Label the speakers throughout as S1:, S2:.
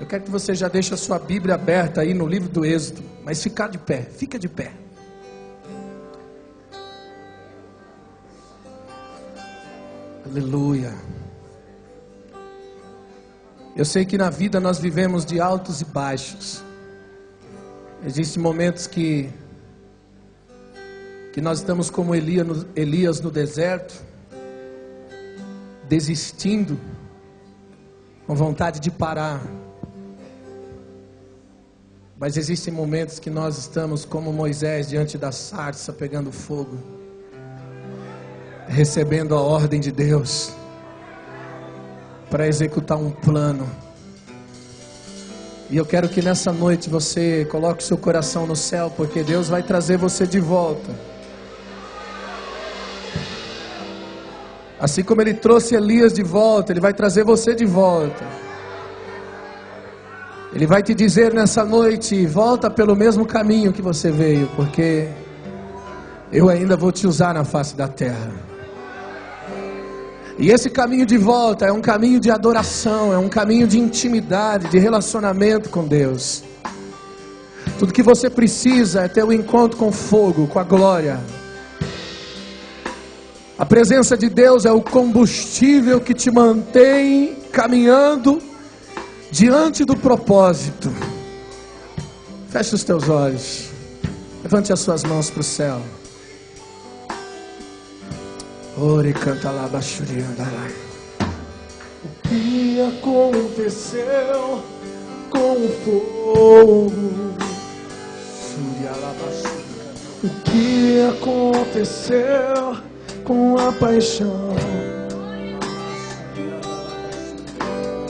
S1: Eu quero que você já deixe a sua Bíblia aberta aí no livro do Êxodo, mas fica de pé, fica de pé. Aleluia. Eu sei que na vida nós vivemos de altos e baixos. Existem momentos que nós estamos como Elias no deserto, desistindo, com vontade de parar. Mas existem momentos que nós estamos como Moisés diante da sarça, pegando fogo, recebendo a ordem de Deus para executar um plano. E eu quero que nessa noite você coloque seu coração no céu, porque Deus vai trazer você de volta. Assim como Ele trouxe Elias de volta, Ele vai trazer você de volta. Ele vai te dizer nessa noite: volta pelo mesmo caminho que você veio, porque eu ainda vou te usar na face da terra. E esse caminho de volta é um caminho de adoração, é um caminho de intimidade, de relacionamento com Deus. Tudo que você precisa é ter um encontro com o fogo, com a glória. A presença de Deus é o combustível que te mantém caminhando diante do propósito. Feche os teus olhos. Levante as suas mãos para o céu. Ore, canta lá, baixurianda lá. O que aconteceu com o fogo? O que aconteceu com a paixão?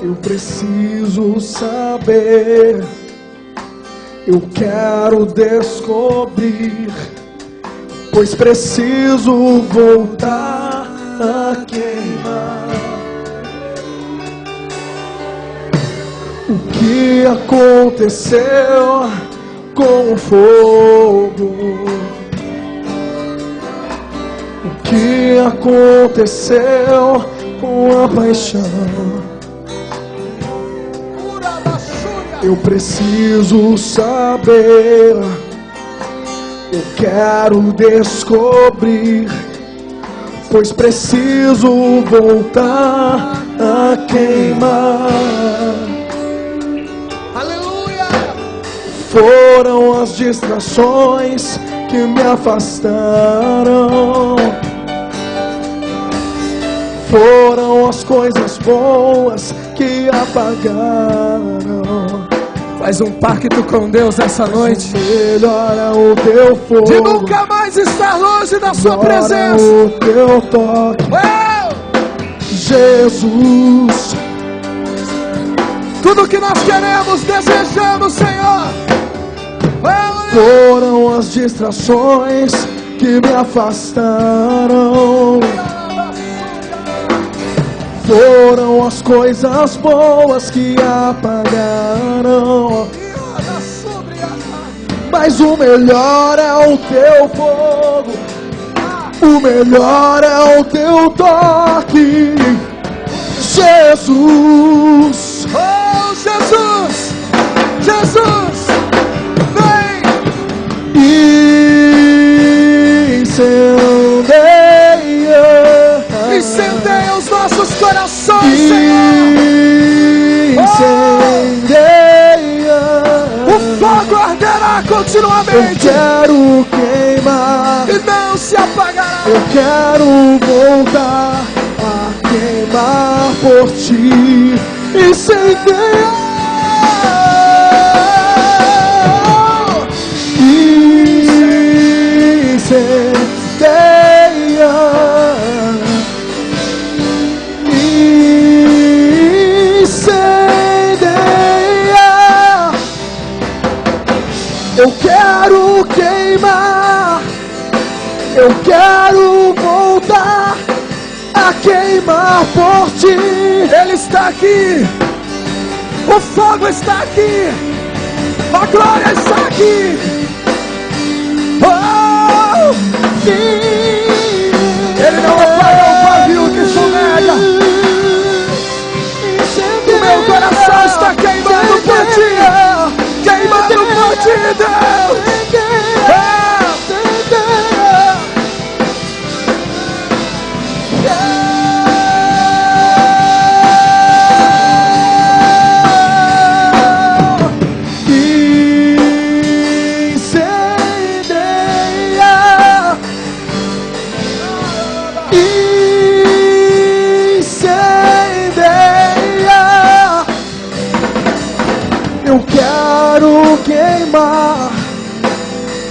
S1: Eu preciso saber, eu quero descobrir, pois preciso voltar a queimar. O que aconteceu com o fogo? O que aconteceu com a paixão? Eu preciso saber, eu quero descobrir, pois preciso voltar a queimar.
S2: Aleluia!
S1: Foram as distrações que me afastaram, foram as coisas boas que apagaram. Faz um pacto com Deus essa noite. Melhora o teu fogo,
S2: De nunca mais estar longe da sua presença.
S1: o teu toque. Jesus,
S2: Tudo que nós queremos, desejamos, Senhor.
S1: foram as distrações que me afastaram, foram as coisas boas que apagaram. Mas o melhor é o teu fogo, o melhor é o teu toque. Jesus,
S2: Oh, Jesus, Jesus, vem. Incendeia os nossos corações, Senhor.
S1: Incendeia.
S2: O fogo arderá
S1: Eu
S2: continuamente
S1: quero queimar,
S2: e não se apagará.
S1: eu quero voltar a queimar por ti. Incendeia. Incendeia. Incendeia. Eu quero queimar, eu quero voltar a queimar por ti.
S2: Ele está aqui, o fogo está aqui, a glória está aqui. Oh, Ele não apaga o pavio que fumega. O meu coração está queimando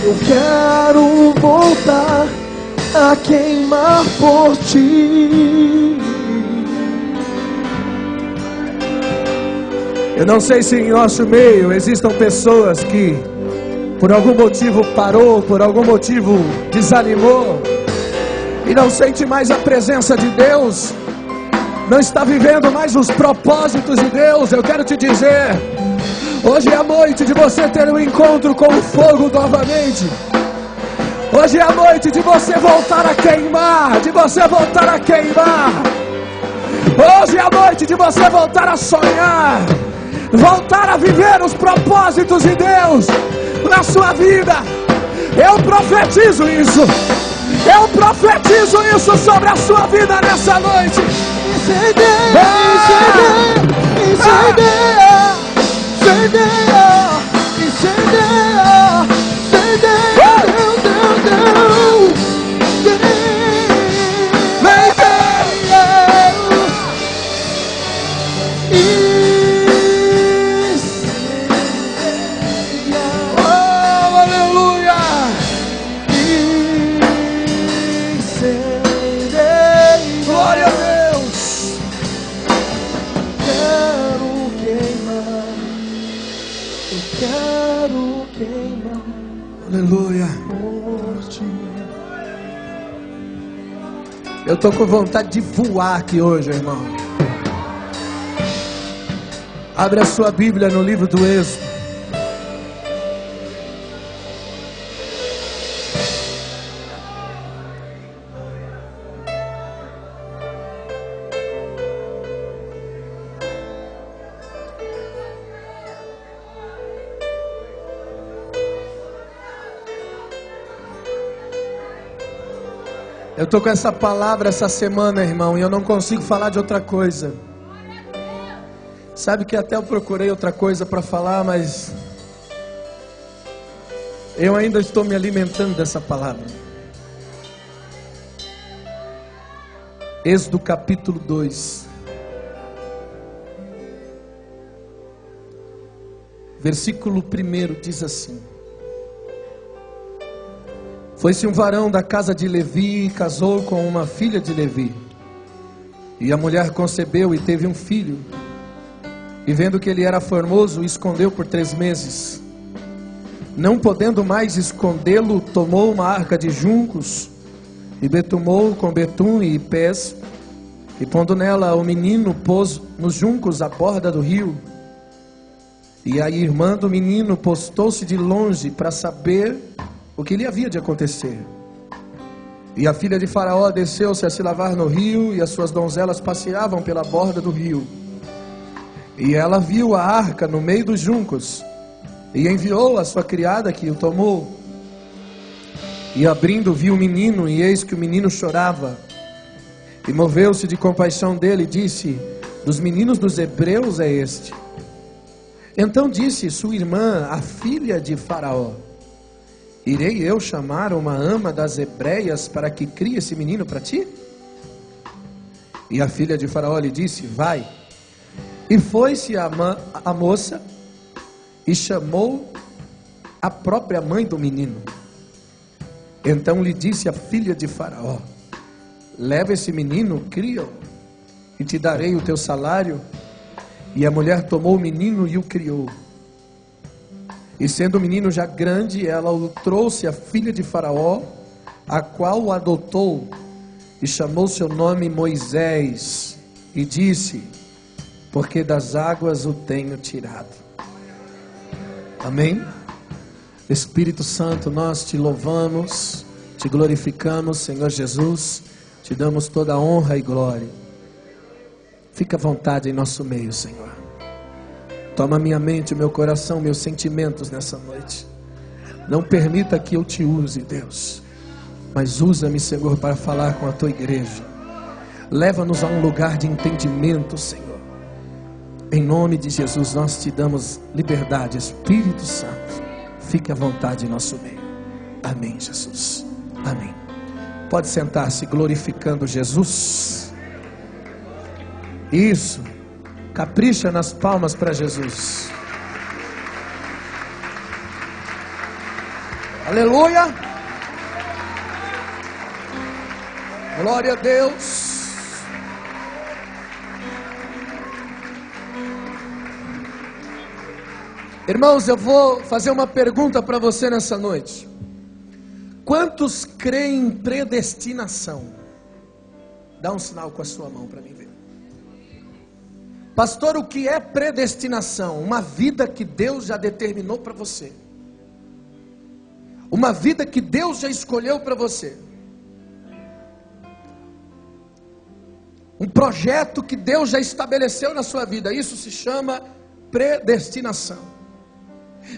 S2: Eu quero voltar a queimar por ti.
S1: Eu não sei se em nosso meio existam pessoas que por algum motivo parou, por algum motivo desanimou e não sente mais a presença de Deus, não está vivendo mais os propósitos de Deus. Eu quero te dizer, hoje é a noite de você ter um encontro com o fogo novamente. Hoje é a noite de você voltar a queimar, de você voltar a queimar. Hoje é a noite de você voltar a sonhar, voltar a viver os propósitos de Deus na sua vida. Eu profetizo isso. Eu profetizo isso sobre a sua vida nessa noite.
S2: Incendeia, incendeia, incendeia, incendeia, incendeia, Deus, Deus, Deus. Vem, oh, aleluia. Incendeia,
S1: Glória a Deus.
S2: quero queimar, eu quero queimar
S1: Aleluia.
S2: por ti.
S1: Eu estou com vontade de voar aqui hoje, irmão. Abre a sua Bíblia no livro do Êxodo. Eu estou com essa palavra essa semana, irmão, e eu não consigo falar de outra coisa. Sabe que até eu procurei outra coisa para falar, mas eu ainda estou me alimentando dessa palavra. Êxodo capítulo 2. Versículo 1 diz assim: Foi-se um varão da casa de Levi e casou com uma filha de Levi. E a mulher concebeu e teve um filho. E vendo que ele era formoso, o escondeu por 3 meses. Não podendo mais escondê-lo, tomou uma arca de juncos e betumou com betume e pés. E pondo nela o menino, pôs nos juncos à borda do rio. E a irmã do menino postou-se de longe para saber o que lhe havia de acontecer. E a filha de Faraó desceu-se a se lavar no rio, e as suas donzelas passeavam pela borda do rio. E ela viu a arca no meio dos juncos, e enviou a sua criada que o tomou. E abrindo viu o menino, e eis que o menino chorava. E moveu-se de compaixão dele e disse: Dos meninos dos hebreus é este. Então disse sua irmã, a filha de Faraó: Irei eu chamar uma ama das hebreias para que crie esse menino para ti? E a filha de Faraó lhe disse: Vai. E foi-se a moça e chamou a própria mãe do menino. Então lhe disse a filha de Faraó: Leva esse menino, cria-o, e te darei o teu salário. E a mulher tomou o menino e o criou. E sendo o menino já grande, ela o trouxe à filha de Faraó, a qual o adotou, e chamou seu nome Moisés, e disse: Porque das águas o tenho tirado. Amém? Espírito Santo, nós te louvamos, te glorificamos, Senhor Jesus, te damos toda a honra e glória. Fica à vontade em nosso meio, Senhor. Toma minha mente, meu coração, meus sentimentos nessa noite. Não permita que eu te use, Deus, mas usa-me, Senhor, para falar com a tua igreja. Leva-nos a um lugar de entendimento, Senhor. Em nome de Jesus, nós te damos liberdade. Espírito Santo, fique à vontade em nosso meio. Amém, Jesus. Amém. Pode sentar-se, glorificando Jesus. Isso. Capricha nas palmas para Jesus. Aleluia. Glória a Deus. Irmãos, eu vou fazer uma pergunta para você nessa noite. Quantos creem em predestinação? Dá um sinal com a sua mão para mim ver. Pastor, o que é predestinação? Uma vida que Deus já determinou para você. Uma vida que Deus já escolheu para você. Um projeto que Deus já estabeleceu na sua vida. Isso se chama predestinação.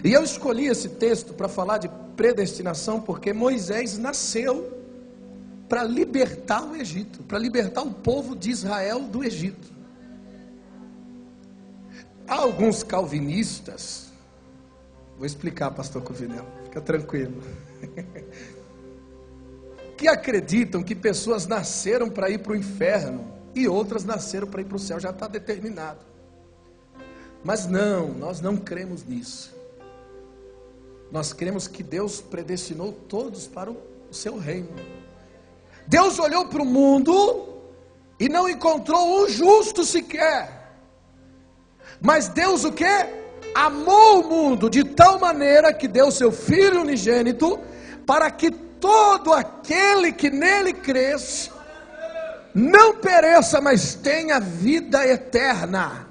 S1: E eu escolhi esse texto para falar de predestinação porque Moisés nasceu para libertar o Egito, para libertar o povo de Israel do Egito. Há alguns calvinistas, vou explicar, pastor Covinel, fica tranquilo, que acreditam que pessoas nasceram para ir para o inferno e outras nasceram para ir para o céu, já está determinado. Mas não, nós não cremos nisso. Nós cremos que Deus predestinou todos para o seu reino. Deus olhou para o mundo e não encontrou um justo sequer. Mas Deus o quê? Amou o mundo de tal maneira que deu seu Filho unigênito, para que todo aquele que nele cresce não pereça, mas tenha vida eterna.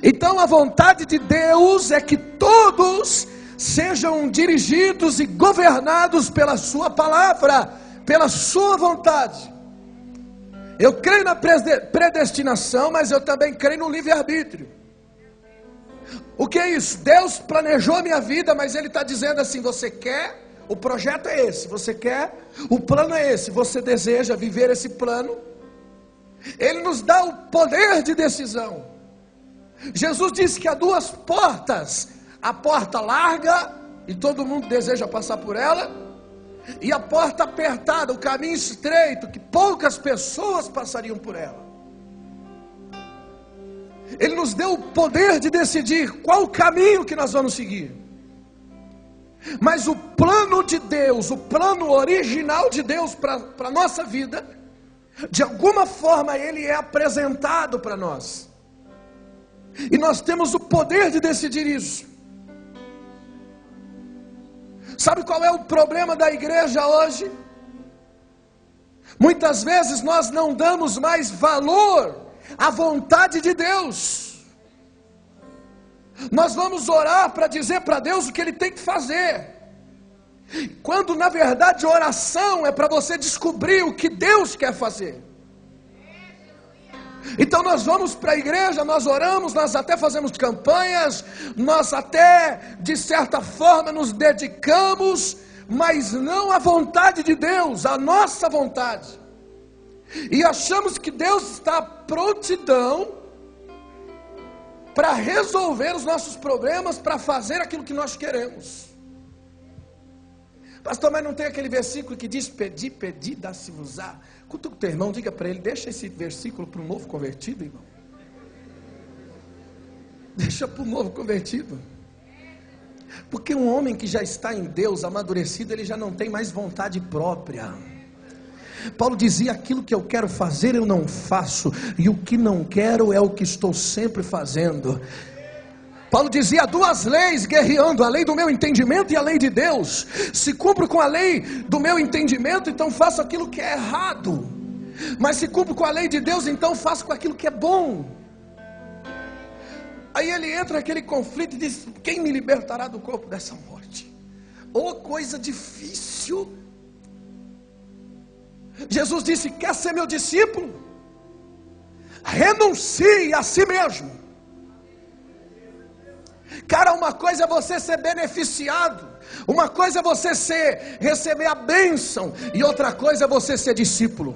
S1: Então a vontade de Deus é que todos sejam dirigidos e governados pela sua palavra, pela sua vontade. Eu creio na predestinação, mas eu também creio no livre-arbítrio. O que é isso? Deus planejou a minha vida, mas Ele está dizendo assim: você quer? O projeto é esse. Você quer? O plano é esse. Você deseja viver esse plano? Ele nos dá o poder de decisão. Jesus disse que há duas portas: a porta larga, e todo mundo deseja passar por ela, e a porta apertada, o caminho estreito, que poucas pessoas passariam por ela. Ele nos deu o poder de decidir qual o caminho que nós vamos seguir. Mas o plano de Deus, o plano original de Deus para a nossa vida, de alguma forma ele é apresentado para nós. E nós temos o poder de decidir isso. Sabe qual é o problema da igreja hoje? Muitas vezes nós não damos mais valor à vontade de Deus. Nós vamos orar para dizer para Deus o que Ele tem que fazer, quando na verdade oração é para você descobrir o que Deus quer fazer. Então nós vamos para a igreja, nós oramos, nós até fazemos campanhas, nós até de certa forma nos dedicamos, mas não à vontade de Deus, à nossa vontade. E achamos que Deus está à prontidão para resolver os nossos problemas, para fazer aquilo que nós queremos. Pastor, mas não tem aquele versículo que diz: pedi, pedi, dá-se-vos-á? Cutuca o teu irmão, diga para ele: deixa esse versículo para o novo convertido, irmão. Deixa para o novo convertido. Porque um homem que já está em Deus, amadurecido, ele já não tem mais vontade própria. Paulo dizia: aquilo que eu quero fazer eu não faço, e o que não quero é o que estou sempre fazendo. Paulo dizia: duas leis guerreando, a lei do meu entendimento e a lei de Deus. Se cumpro com a lei do meu entendimento, então faço aquilo que é errado. Mas se cumpro com a lei de Deus, então faço com aquilo que é bom. Aí ele entra naquele conflito e diz: quem me libertará do corpo dessa morte? Oh, coisa difícil. Jesus disse: quer ser meu discípulo? Renuncie a si mesmo. Cara, uma coisa é você ser beneficiado, uma coisa é você receber a bênção, e outra coisa é você ser discípulo.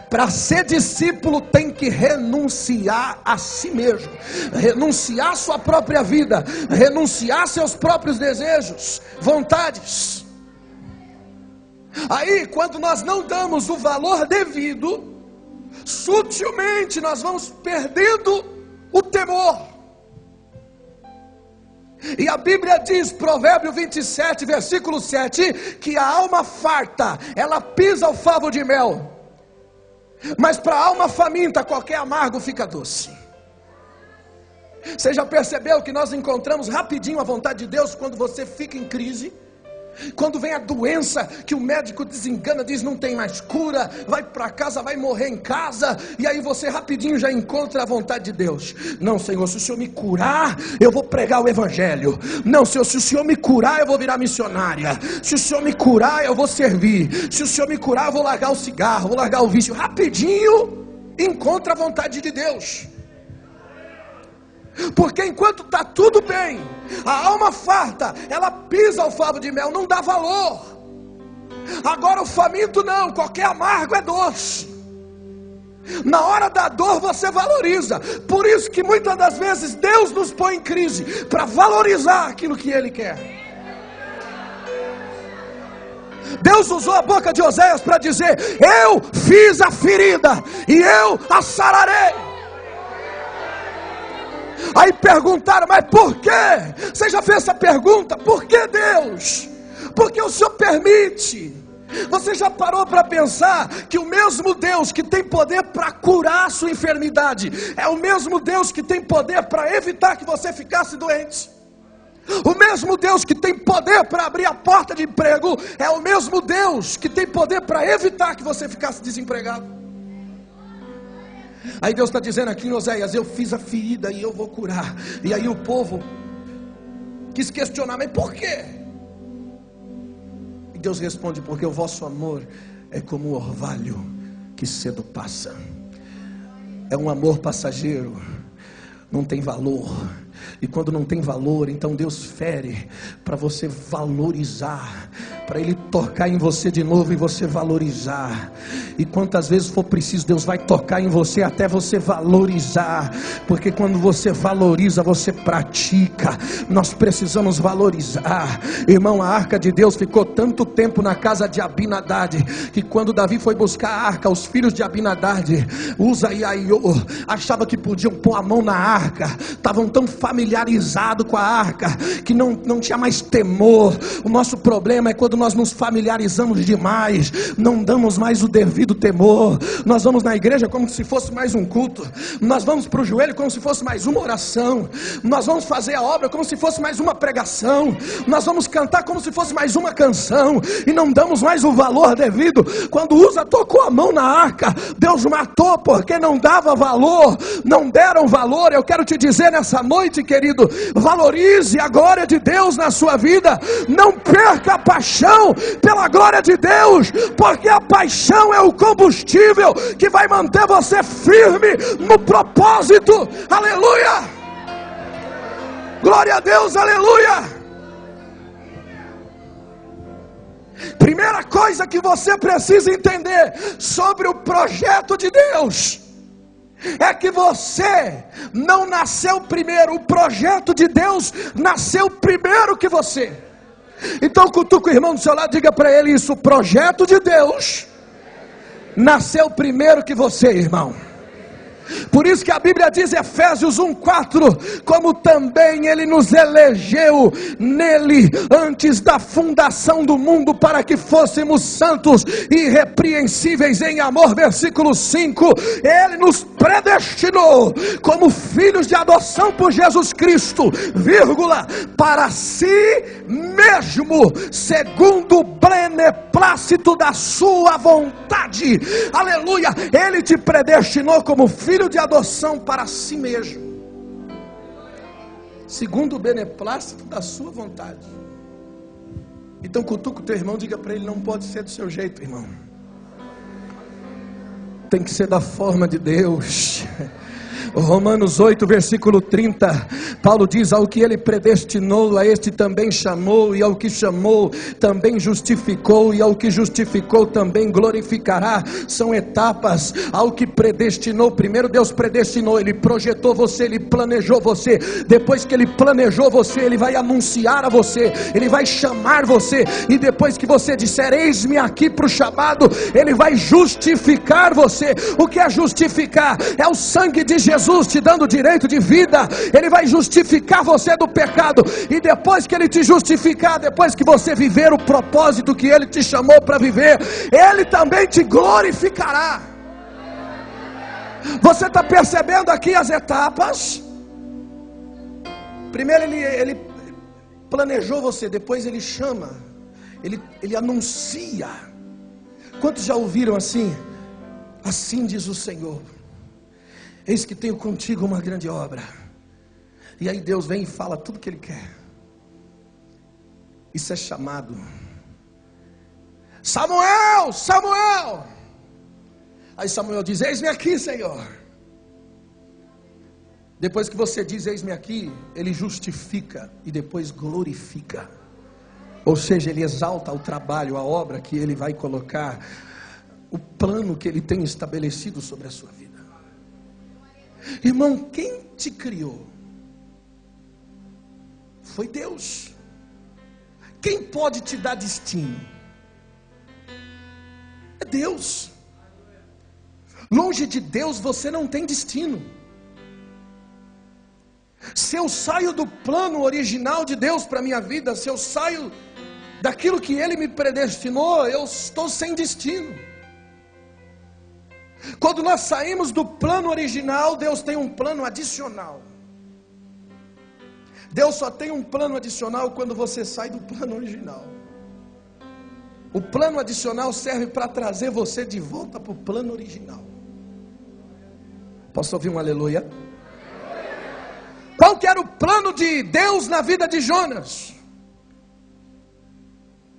S1: Para ser discípulo tem que renunciar a si mesmo, renunciar a sua própria vida, renunciar a seus próprios desejos, vontades. Aí, quando nós não damos o valor devido, sutilmente nós vamos perdendo o temor. E a Bíblia diz, Provérbio 27, versículo 7, que a alma farta, ela pisa o favo de mel, mas para a alma faminta, qualquer amargo fica doce. Você já percebeu que nós encontramos rapidinho a vontade de Deus quando você fica em crise? Quando vem a doença que o médico desengana, diz não tem mais cura, vai para casa, vai morrer em casa, e aí você rapidinho já encontra a vontade de Deus. Não, Senhor, se o Senhor me curar, eu vou pregar o evangelho. Não, Senhor, se o Senhor me curar, eu vou virar missionária. Se o Senhor me curar, eu vou servir. Se o Senhor me curar, eu vou largar o cigarro, vou largar o vício. Rapidinho encontra a vontade de Deus. Porque enquanto está tudo bem, a alma farta, ela pisa o favo de mel, não dá valor. Agora o faminto não, qualquer amargo é doce. Na hora da dor você valoriza. Por isso que muitas das vezes Deus nos põe em crise, para valorizar aquilo que Ele quer. Deus usou a boca de Oséias para dizer: eu fiz a ferida e eu a sararei. Aí perguntaram, mas por quê? Você já fez essa pergunta? Por que Deus? Porque o Senhor permite. Você já parou para pensar que o mesmo Deus que tem poder para curar a sua enfermidade é o mesmo Deus que tem poder para evitar que você ficasse doente? O mesmo Deus que tem poder para abrir a porta de emprego é o mesmo Deus que tem poder para evitar que você ficasse desempregado. Aí Deus está dizendo aqui em Oséias: eu fiz a ferida e eu vou curar. E aí o povo quis questionar, mas por quê? E Deus responde: porque o vosso amor é como o orvalho que cedo passa. É um amor passageiro, não tem valor. E quando não tem valor, então Deus fere para você valorizar, para Ele tocar em você de novo e você valorizar. E quantas vezes for preciso, Deus vai tocar em você até você valorizar. Porque quando você valoriza, você pratica. Nós precisamos valorizar. Irmão, a arca de Deus ficou tanto tempo na casa de Abinadad, que quando Davi foi buscar a arca, os filhos de Abinadad, Uza e Aiô, achavam que podiam pôr a mão na arca. Estavam tão familiarizados com a arca que não tinha mais temor. O nosso problema é quando nós nos familiarizamos demais, não damos mais o devido temor. Nós vamos na igreja como se fosse mais um culto, nós vamos para o joelho como se fosse mais uma oração, nós vamos fazer a obra como se fosse mais uma pregação, nós vamos cantar como se fosse mais uma canção, e não damos mais o valor devido. Quando Uza tocou a mão na arca, Deus matou porque não dava valor, não deram valor. Eu quero te dizer nessa noite, querido, valorize a glória de Deus na sua vida. Não perca a paixão pela glória de Deus, porque a paixão é o combustível que vai manter você firme no propósito. Aleluia! Glória a Deus, aleluia! Primeira coisa que você precisa entender sobre o projeto de Deus é que você não nasceu primeiro. O projeto de Deus nasceu primeiro que você. Então cutuca o irmão do seu lado, diga para ele isso: o projeto de Deus nasceu primeiro que você, irmão. Por isso que a Bíblia diz, Efésios 1:4, como também Ele nos elegeu nele antes da fundação do mundo, para que fôssemos santos e irrepreensíveis em amor. Versículo 5, Ele nos predestinou como filhos de adoção por Jesus Cristo, vírgula, para si mesmo, segundo o beneplácito da sua vontade. Aleluia! Ele te predestinou como filho de adoção para si mesmo, segundo o beneplácito da sua vontade. Então cutuca o teu irmão, diga para ele: não pode ser do seu jeito, irmão, tem que ser da forma de Deus. Romanos 8, versículo 30, Paulo diz: ao que ele predestinou, a este também chamou, e ao que chamou, também justificou, e ao que justificou, também glorificará. São etapas. Ao que predestinou, primeiro Deus predestinou, Ele projetou você, Ele planejou você. Depois que Ele planejou você, Ele vai anunciar a você, Ele vai chamar você, e depois que você disser: eis-me aqui para o chamado, Ele vai justificar você. O que é justificar? É o sangue de Jesus te dando direito de vida. Ele vai justificar você do pecado, e depois que Ele te justificar, depois que você viver o propósito que Ele te chamou para viver, Ele também te glorificará. Você está percebendo aqui as etapas? Primeiro ele planejou você, depois Ele chama, Ele anuncia. Quantos já ouviram assim? Assim diz o Senhor: eis que tenho contigo uma grande obra. E aí Deus vem e fala tudo que Ele quer. Isso é chamado. Samuel, Samuel. Aí Samuel diz: eis-me aqui, Senhor. Depois que você diz eis-me aqui, Ele justifica e depois glorifica. Ou seja, Ele exalta o trabalho, a obra que Ele vai colocar, o plano que Ele tem estabelecido sobre a sua vida. Irmão, quem te criou? Foi Deus. Quem pode te dar destino? É Deus. Longe de Deus você não tem destino. Se eu saio do plano original de Deus para a minha vida, se eu saio daquilo que Ele me predestinou, eu estou sem destino. Quando nós saímos do plano original, Deus tem um plano adicional. Deus só tem um plano adicional quando você sai do plano original. O plano adicional serve para trazer você de volta para o plano original. Posso ouvir um aleluia? Qual que era o plano de Deus na vida de Jonas?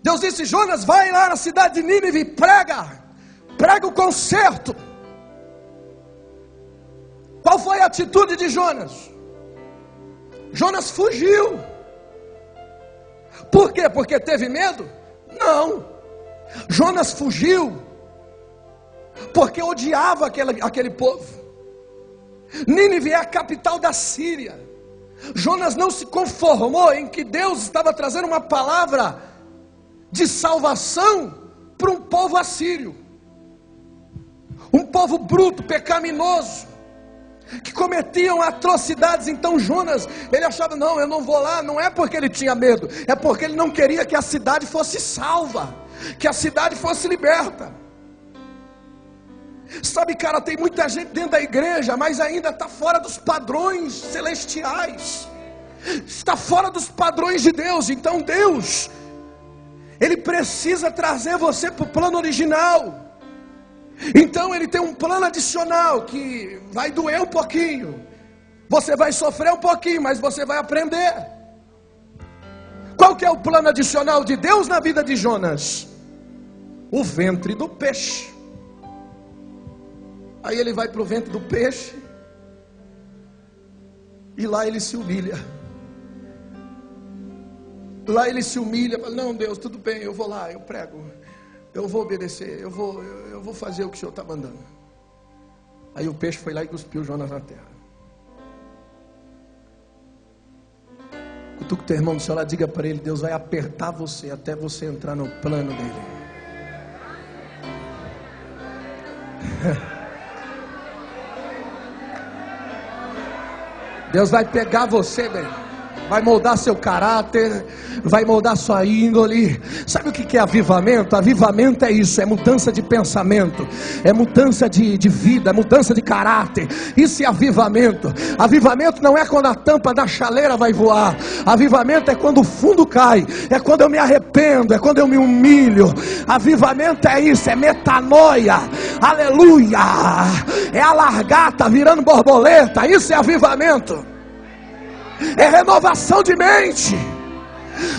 S1: Deus disse: Jonas, vai lá na cidade de Nínive e prega o conserto. Qual foi a atitude de Jonas? Jonas fugiu. Por quê? Porque teve medo? Não. Jonas fugiu porque odiava aquele povo. Nínive é a capital da Síria. Jonas não se conformou em que Deus estava trazendo uma palavra de salvação para um povo assírio, um povo bruto, pecaminoso, que cometiam atrocidades. Então Jonas, ele achava: não, eu não vou lá. Não é porque ele tinha medo, é porque ele não queria que a cidade fosse salva, que a cidade fosse liberta. Sabe, cara, tem muita gente dentro da igreja, mas ainda está fora dos padrões celestiais, está fora dos padrões de Deus. Então Deus, Ele precisa trazer você para o plano original. Então Ele tem um plano adicional que vai doer um pouquinho, você vai sofrer um pouquinho, mas você vai aprender. Qual que é o plano adicional de Deus na vida de Jonas? O ventre do peixe. Aí ele vai para o ventre do peixe, e lá ele se humilha. Lá ele se humilha, fala: não, Deus, tudo bem, eu vou lá, eu prego, eu vou obedecer, eu vou fazer o que o Senhor está mandando. Aí o peixe foi lá e cuspiu Jonas na terra. Cutuca o teu irmão do seu lado, diga para ele: Deus vai apertar você até você entrar no plano dele. Deus vai pegar você, bem, vai moldar seu caráter, vai moldar sua índole. Sabe o que é avivamento? Avivamento é isso, é mudança de pensamento, é mudança de vida, é mudança de caráter. Isso é avivamento. Avivamento não é quando a tampa da chaleira vai voar. Avivamento é quando o fundo cai, é quando eu me arrependo, é quando eu me humilho. Avivamento é isso, é metanoia, aleluia, é a largata virando borboleta. Isso é avivamento. É renovação de mente,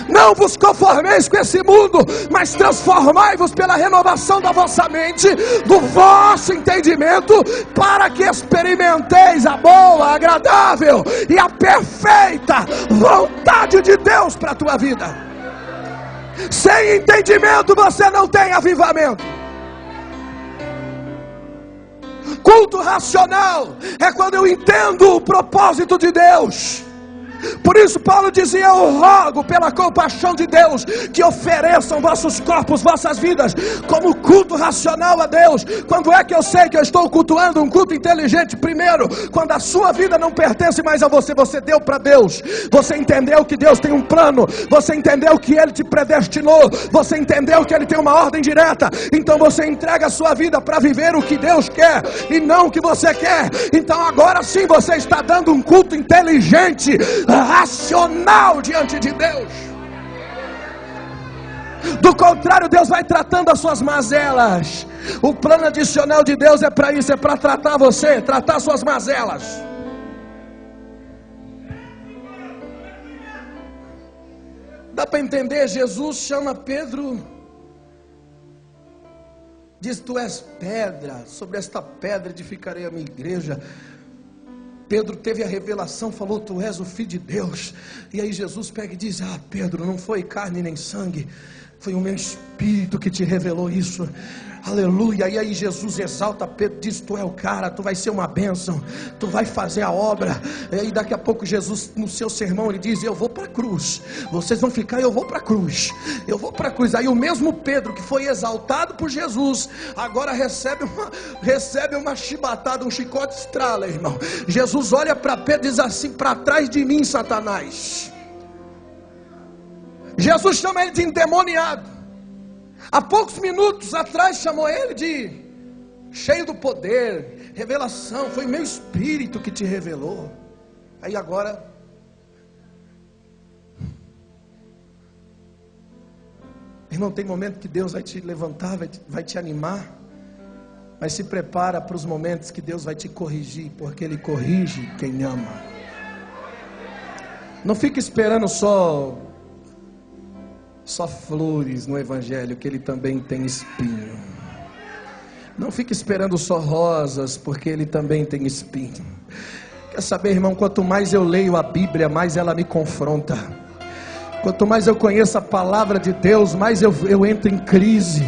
S1: Não vos conformeis com esse mundo, mas transformai-vos pela renovação da vossa mente, do vosso entendimento, para que experimenteis a boa, agradável e a perfeita vontade de Deus para a tua vida. Sem entendimento você não tem avivamento. Culto racional é quando eu entendo o propósito de Deus. Por isso Paulo dizia: eu rogo pela compaixão de Deus que ofereçam vossos corpos, vossas vidas como culto racional a Deus. Quando é que eu sei que eu estou cultuando um culto inteligente? Primeiro, quando a sua vida não pertence mais a você, você deu para Deus, você entendeu que Deus tem um plano, você entendeu que Ele te predestinou, você entendeu que Ele tem uma ordem direta, então você entrega a sua vida para viver o que Deus quer e não o que você quer. Então agora sim você está dando um culto inteligente, racional diante de Deus. Do contrário, Deus vai tratando as suas mazelas. O plano adicional de Deus é para isso, é para tratar você, tratar suas mazelas. Dá para entender? Jesus chama Pedro, diz: tu és pedra, sobre esta pedra edificarei a minha igreja. Pedro teve a revelação, falou: tu és o Filho de Deus. E aí Jesus pega e diz: ah, Pedro, não foi carne nem sangue, foi o meu Espírito que te revelou isso. Aleluia. E aí Jesus exalta Pedro, diz: tu é o cara, tu vai ser uma bênção, tu vai fazer a obra. E aí daqui a pouco Jesus, no seu sermão, ele diz: eu vou para a cruz, vocês vão ficar, eu vou para a cruz, eu vou para a cruz. Aí o mesmo Pedro que foi exaltado por Jesus, agora recebe uma chibatada, um chicote estrala, irmão. Jesus olha para Pedro e diz assim: para trás de mim, Satanás. Jesus chama ele de endemoniado. Há poucos minutos atrás chamou ele de cheio do poder, revelação, foi meu Espírito que te revelou. Aí agora, irmão, tem momento que Deus vai te levantar, vai te animar, mas se prepara para os momentos que Deus vai te corrigir, porque Ele corrige quem ama. Não fique esperando só flores no Evangelho, que ele também tem espinho. Não fique esperando só rosas, porque ele também tem espinho. Quer saber, irmão, quanto mais eu leio a Bíblia, mais ela me confronta. Quanto mais eu conheço a palavra de Deus, mais eu entro em crise.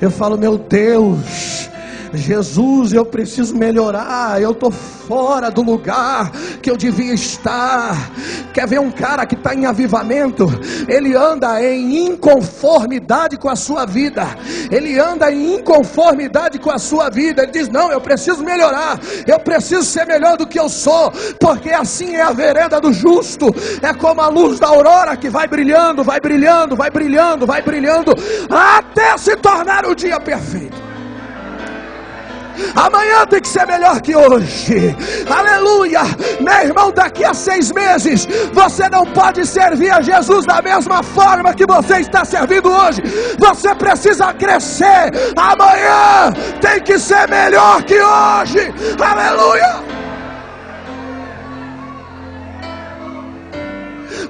S1: Eu falo: meu Deus, Jesus, eu preciso melhorar, eu estou fora do lugar que eu devia estar. Quer ver um cara que está em avivamento? Ele anda em inconformidade com a sua vida. Ele anda em inconformidade com a sua vida. Ele diz: não, eu preciso melhorar, eu preciso ser melhor do que eu sou, porque assim é a vereda do justo. É como a luz da aurora que vai brilhando, vai brilhando, vai brilhando, vai brilhando, até se tornar o dia perfeito. Amanhã tem que ser melhor que hoje. Aleluia. Meu irmão, daqui a 6 meses você não pode servir a Jesus da mesma forma que você está servindo hoje. Você precisa crescer. Amanhã tem que ser melhor que hoje. Aleluia.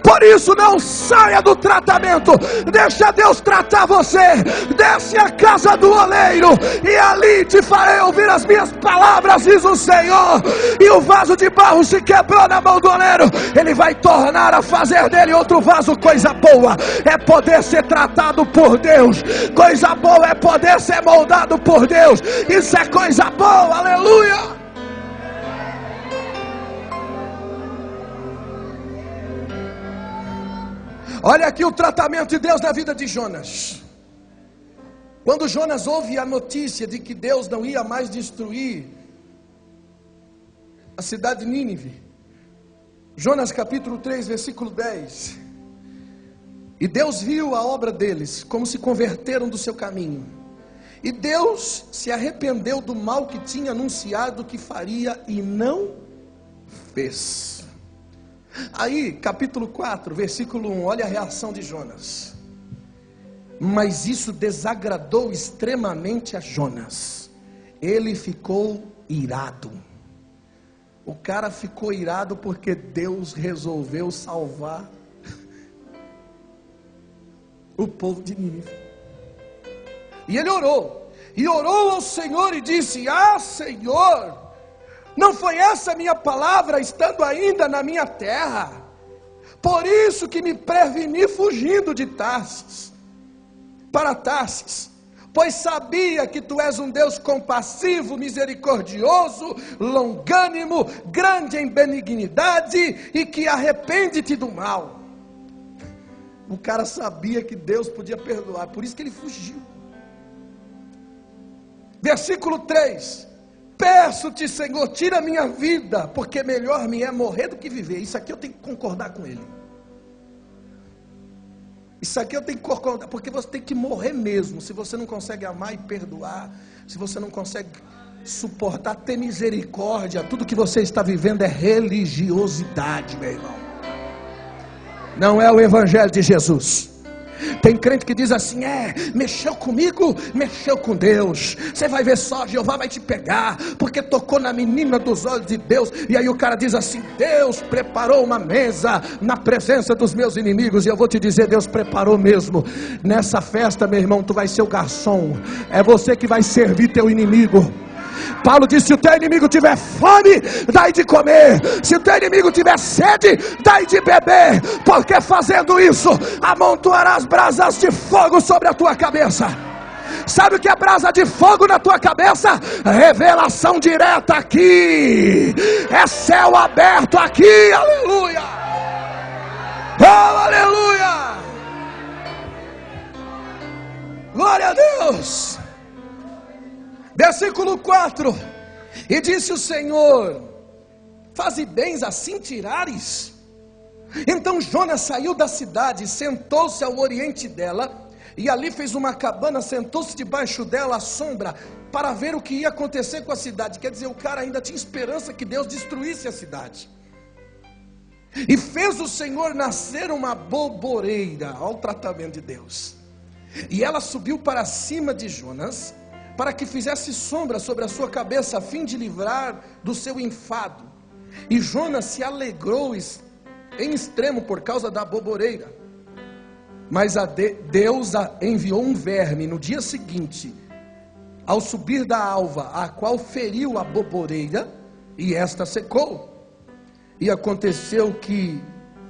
S1: Por isso, não saia do tratamento, deixa Deus tratar você. Desce à casa do oleiro, e ali te farei ouvir as minhas palavras, diz o Senhor. E o vaso de barro se quebrou na mão do oleiro, ele vai tornar a fazer dele outro vaso. Coisa boa é poder ser tratado por Deus, coisa boa é poder ser moldado por Deus. Isso é coisa boa, aleluia. Olha aqui o tratamento de Deus na vida de Jonas. Quando Jonas ouve a notícia de que Deus não ia mais destruir a cidade de Nínive, Jonas capítulo 3, versículo 10. E Deus viu a obra deles, como se converteram do seu caminho. E Deus se arrependeu do mal que tinha anunciado que faria e não fez. Aí, capítulo 4, versículo 1, olha a reação de Jonas. Mas isso desagradou extremamente a Jonas. Ele ficou irado. O cara ficou irado porque Deus resolveu salvar o povo de Nínive. E ele orou ao Senhor e disse: ah, Senhor, não foi essa minha palavra estando ainda na minha terra? Por isso que me preveni fugindo de Tarsis, para Tarsis, pois sabia que tu és um Deus compassivo, misericordioso, longânimo, grande em benignidade e que arrepende-te do mal. O cara sabia que Deus podia perdoar, por isso que ele fugiu. Versículo 3: peço-te, Senhor, tira a minha vida, porque melhor me é morrer do que viver. Isso aqui eu tenho que concordar com ele. Isso aqui eu tenho que concordar, porque você tem que morrer mesmo. Se você não consegue amar e perdoar, se você não consegue suportar, ter misericórdia, tudo que você está vivendo é religiosidade, meu irmão. Não é o evangelho de Jesus. Tem crente que diz assim: mexeu comigo, mexeu com Deus. Você vai ver só, Jeová vai te pegar, porque tocou na menina dos olhos de Deus. E aí o cara diz assim: Deus preparou uma mesa na presença dos meus inimigos. E eu vou te dizer, Deus preparou mesmo. Nessa festa, meu irmão, tu vai ser o garçom. É você que vai servir teu inimigo. Paulo disse: se o teu inimigo tiver fome, dai de comer. Se o teu inimigo tiver sede, dai de beber. Porque fazendo isso, amontoarás brasas de fogo sobre a tua cabeça. Sabe o que é brasa de fogo na tua cabeça? Revelação direta aqui. É céu aberto aqui. Aleluia. Oh, aleluia. Glória a Deus. Versículo 4: e disse o Senhor: faze bens assim tirares. Então Jonas saiu da cidade, sentou-se ao oriente dela, e ali fez uma cabana, sentou-se debaixo dela à sombra, para ver o que ia acontecer com a cidade. Quer dizer, o cara ainda tinha esperança que Deus destruísse a cidade. E fez o Senhor nascer uma boboreira. Olha o tratamento de Deus. E ela subiu para cima de Jonas, para que fizesse sombra sobre a sua cabeça, a fim de livrar do seu enfado. E Jonas se alegrou em extremo por causa da boboreira. Mas Deus enviou um verme no dia seguinte, ao subir da alva, a qual feriu a boboreira, e esta secou. E aconteceu que,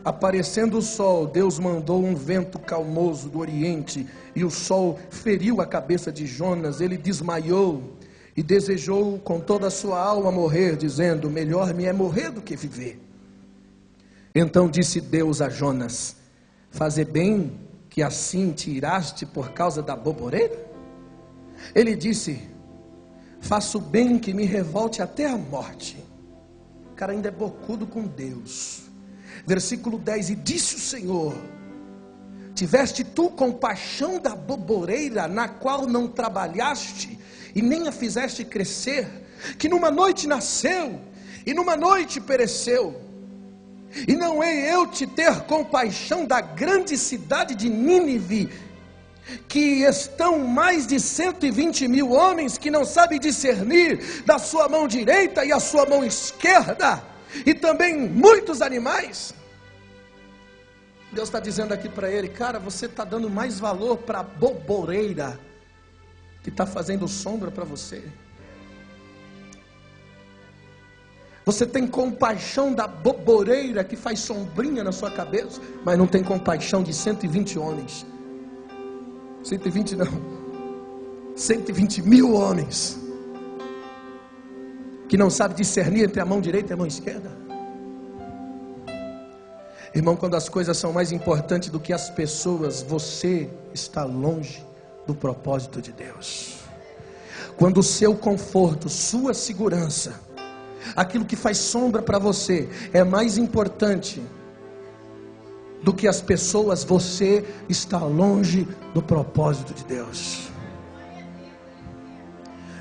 S1: aparecendo o sol, Deus mandou um vento calmoso do oriente, e o sol feriu a cabeça de Jonas. Ele desmaiou e desejou com toda a sua alma morrer, dizendo: melhor me é morrer do que viver. Então disse Deus a Jonas: faze bem que assim te iraste por causa da boboreira? Ele disse: faço bem que me revolte até a morte. O cara ainda é bocudo com Deus. Versículo 10: e disse o Senhor: tiveste tu compaixão da boboreira, na qual não trabalhaste, e nem a fizeste crescer, que numa noite nasceu, e numa noite pereceu? E não hei eu te ter compaixão da grande cidade de Nínive, que estão mais de 120 mil homens, que não sabem discernir da sua mão direita e a sua mão esquerda, e também muitos animais? Deus está dizendo aqui para ele: cara, você está dando mais valor para a boboreira, que está fazendo sombra para você. Você tem compaixão da boboreira, que faz sombrinha na sua cabeça, mas não tem compaixão de 120 homens. 120 não, 120 mil homens, que não sabe discernir entre a mão direita e a mão esquerda. Irmão, quando as coisas são mais importantes do que as pessoas, você está longe do propósito de Deus. Quando o seu conforto, sua segurança, aquilo que faz sombra para você, é mais importante do que as pessoas, você está longe do propósito de Deus.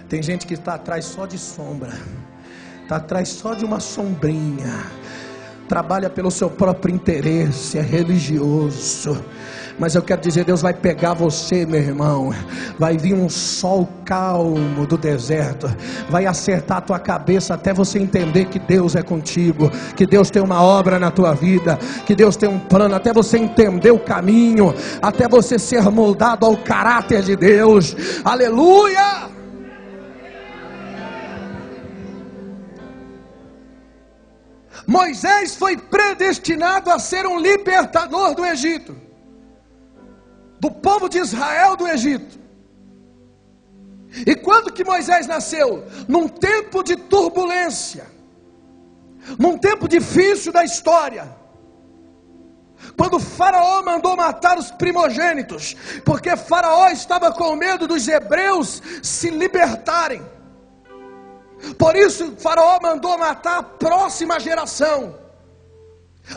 S1: Tem gente que está atrás só de sombra, está atrás só de uma sombrinha. trabalha pelo seu próprio interesse, é religioso. Mas eu quero dizer, Deus vai pegar você, meu irmão. Vai vir um sol calmo do deserto, vai acertar a tua cabeça até você entender que Deus é contigo, que Deus tem uma obra na tua vida, que Deus tem um plano, até você entender o caminho, até você ser moldado ao caráter de Deus. Aleluia! Moisés foi predestinado a ser um libertador do Egito, do povo de Israel do Egito. E quando que Moisés nasceu? Num tempo de turbulência, num tempo difícil da história, quando o faraó mandou matar os primogênitos, porque faraó estava com medo dos hebreus se libertarem. Por isso faraó mandou matar a próxima geração,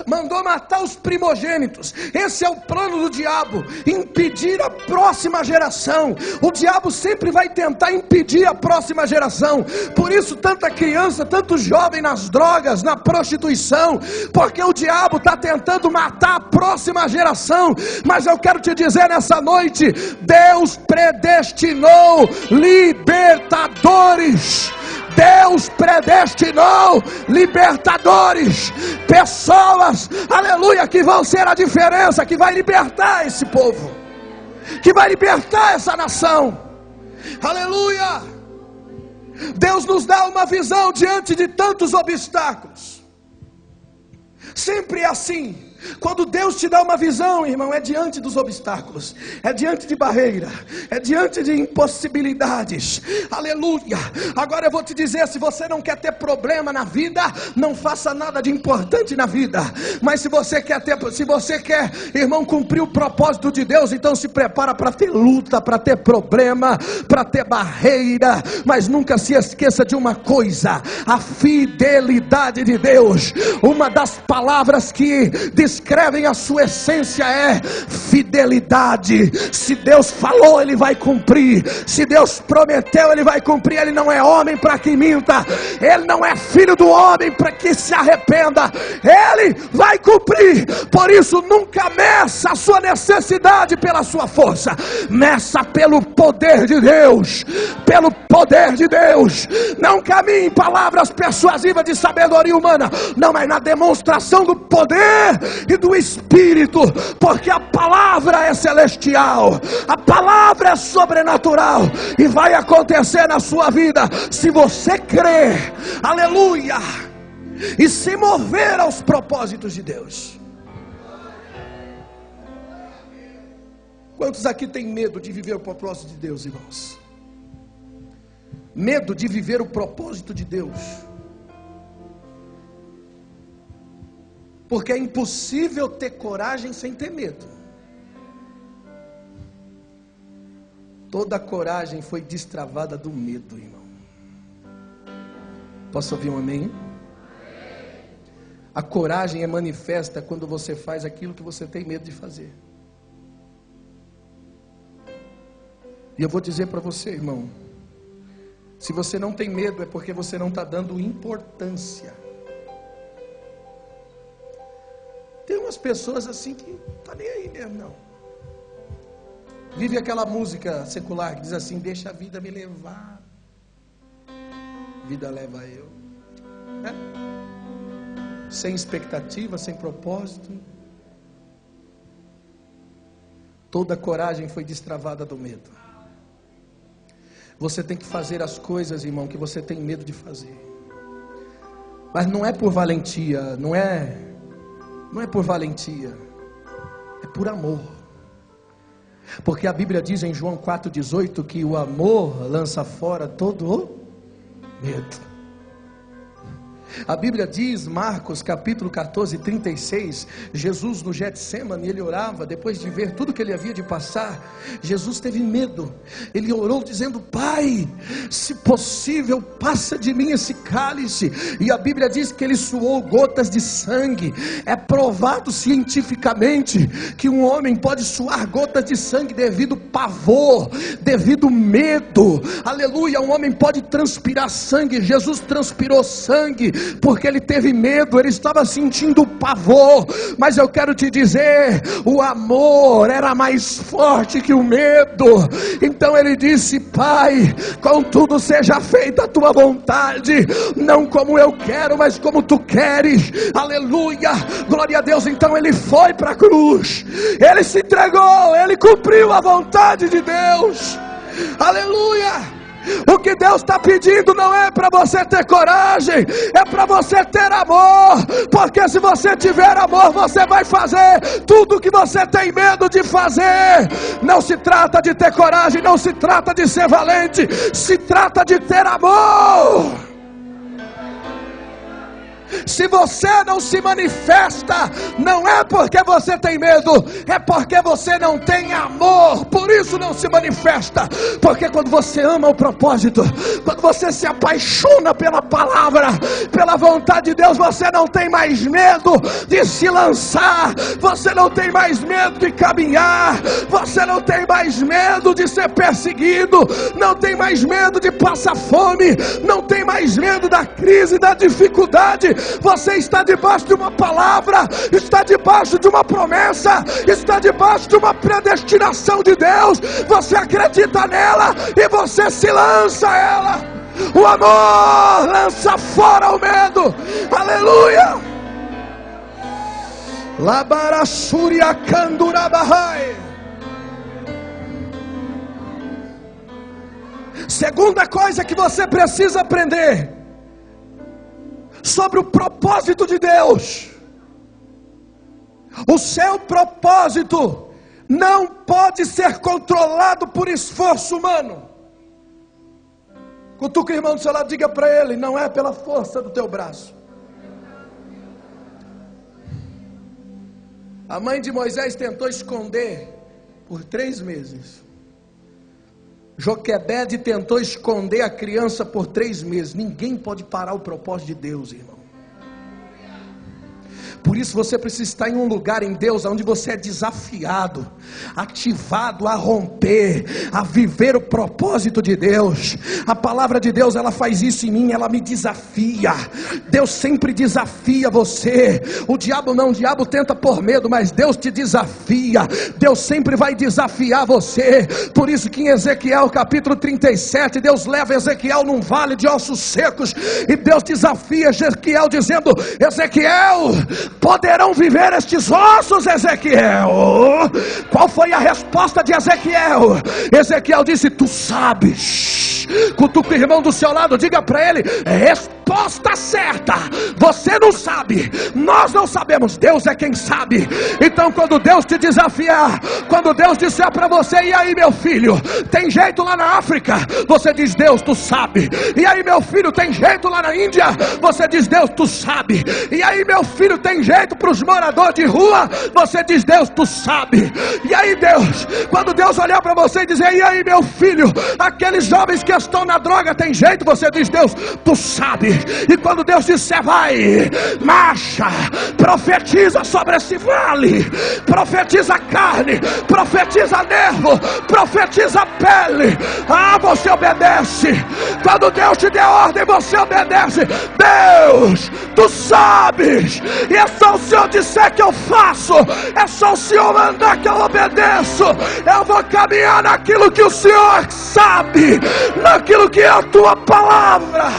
S1: mandou matar os primogênitos. Esse é o plano do diabo, impedir a próxima geração. O diabo sempre vai tentar impedir a próxima geração. Por isso tanta criança, tanto jovem nas drogas, na prostituição, porque o diabo está tentando matar a próxima geração. Mas eu quero te dizer nessa noite, Deus predestinou libertadores. Deus predestinou libertadores, pessoas, aleluia, que vão ser a diferença, que vai libertar esse povo, que vai libertar essa nação, aleluia. Deus nos dá uma visão diante de tantos obstáculos. Sempre é assim. Quando Deus te dá uma visão, irmão, é diante dos obstáculos, é diante de barreira, é diante de impossibilidades, aleluia. Agora eu vou te dizer, se você não quer ter problema na vida, não faça nada de importante na vida. Mas se você quer, irmão, cumprir o propósito de Deus, então se prepara para ter luta, para ter problema, para ter barreira. Mas nunca se esqueça de uma coisa: a fidelidade de Deus. Uma das palavras que descrevem a sua essência é fidelidade. Se Deus falou, Ele vai cumprir. Se Deus prometeu, Ele vai cumprir. Ele não é homem para que minta, Ele não é filho do homem para que se arrependa. Ele vai cumprir. Por isso nunca meça a sua necessidade pela sua força, meça pelo poder de Deus. Pelo poder de Deus. Não caminhe em palavras persuasivas de sabedoria humana, não, mas na demonstração do poder e do Espírito, porque a palavra é celestial, a palavra é sobrenatural, e vai acontecer na sua vida, se você crer, aleluia, e se mover aos propósitos de Deus. Quantos aqui têm medo de viver o propósito de Deus, irmãos? Medo de viver o propósito de Deus. Porque é impossível ter coragem sem ter medo. Toda coragem foi destravada do medo, irmão. Posso ouvir um amém? A coragem é manifesta quando você faz aquilo que você tem medo de fazer. E eu vou dizer para você, irmão, se você não tem medo é porque você não está dando importância. Tem umas pessoas assim que não tá nem aí mesmo, não. Vive aquela música secular que diz assim: deixa a vida me levar, vida leva eu, né? Sem expectativa, sem propósito. Toda coragem foi destravada do medo. Você tem que fazer as coisas, irmão, que você tem medo de fazer. Mas não é por valentia, não é por valentia, é por amor. Porque a Bíblia diz em João 4,18 que o amor lança fora todo o medo. A Bíblia diz, Marcos capítulo 14, 36, Jesus no Getsêmani, ele orava, depois de ver tudo que ele havia de passar, Jesus teve medo, ele orou dizendo: Pai, se possível, passa de mim esse cálice. E a Bíblia diz que ele suou gotas de sangue. É provado cientificamente que um homem pode suar gotas de sangue devido pavor, devido medo, aleluia. Um homem pode transpirar sangue. Jesus transpirou sangue, porque ele teve medo, ele estava sentindo pavor. Mas eu quero te dizer, o amor era mais forte que o medo. Então ele disse: Pai, contudo seja feita a tua vontade, não como eu quero, mas como tu queres. Aleluia, glória a Deus. Então ele foi para a cruz, ele se entregou, ele cumpriu a vontade de Deus. Aleluia. O que Deus está pedindo não é para você ter coragem, é para você ter amor. Porque se você tiver amor, você vai fazer tudo o que você tem medo de fazer. Não se trata de ter coragem, não se trata de ser valente, se trata de ter amor. Se você não se manifesta, não é porque você tem medo, é porque você não tem amor. Por isso não se manifesta. Porque quando você ama o propósito, quando você se apaixona pela palavra, pela vontade de Deus, você não tem mais medo de se lançar, você não tem mais medo de caminhar, você não tem mais medo de ser perseguido, não tem mais medo de passar fome, não tem mais medo da crise, da dificuldade. Você está debaixo de uma palavra, está debaixo de uma promessa, está debaixo de uma predestinação de Deus. Você acredita nela e você se lança a ela. O amor lança fora o medo. Aleluia. Labarassuria Kandurabahai. Segunda coisa que você precisa aprender sobre o propósito de Deus: o seu propósito não pode ser controlado por esforço humano. Cutuca o irmão do seu lado, diga para ele: não é pela força do teu braço. A mãe de Moisés tentou esconder por 3 meses. Joquebede tentou esconder a criança por 3 meses. Ninguém pode parar o propósito de Deus, irmão. Por isso você precisa estar em um lugar em Deus onde você é desafiado, ativado a romper, a viver o propósito de Deus. A palavra de Deus, ela faz isso em mim, ela me desafia. Deus sempre desafia você. O diabo não, o diabo tenta por medo, mas Deus te desafia. Deus sempre vai desafiar você. Por isso que em Ezequiel capítulo 37, Deus leva Ezequiel num vale de ossos secos, e Deus desafia Ezequiel dizendo: Ezequiel, poderão viver estes ossos, Ezequiel? Qual foi a resposta de Ezequiel? Ezequiel disse: tu sabes. Cutuca o irmão do seu lado, diga para ele: resposta certa. Você não sabe, nós não sabemos, Deus é quem sabe. Então quando Deus te desafiar, quando Deus disser para você: e aí meu filho, tem jeito lá na África? Você diz: Deus, tu sabe. E aí meu filho, tem jeito lá na Índia? Você diz: Deus, tu sabe. E aí meu filho, tem jeito para os moradores de rua? Você diz: Deus, tu sabe. E aí Deus, quando Deus olhar para você e dizer: e aí meu filho, aqueles jovens que estão na droga, tem jeito? Você diz: Deus, tu sabe. E quando Deus disser: vai, marcha, profetiza sobre esse vale, profetiza carne, profetiza nervo, profetiza pele, você obedece. Quando Deus te der ordem, você obedece. Deus, tu sabes. E é só o Senhor disser que eu faço, é só o Senhor mandar que eu obedeço. Eu vou caminhar naquilo que o Senhor sabe, naquilo que é a tua palavra.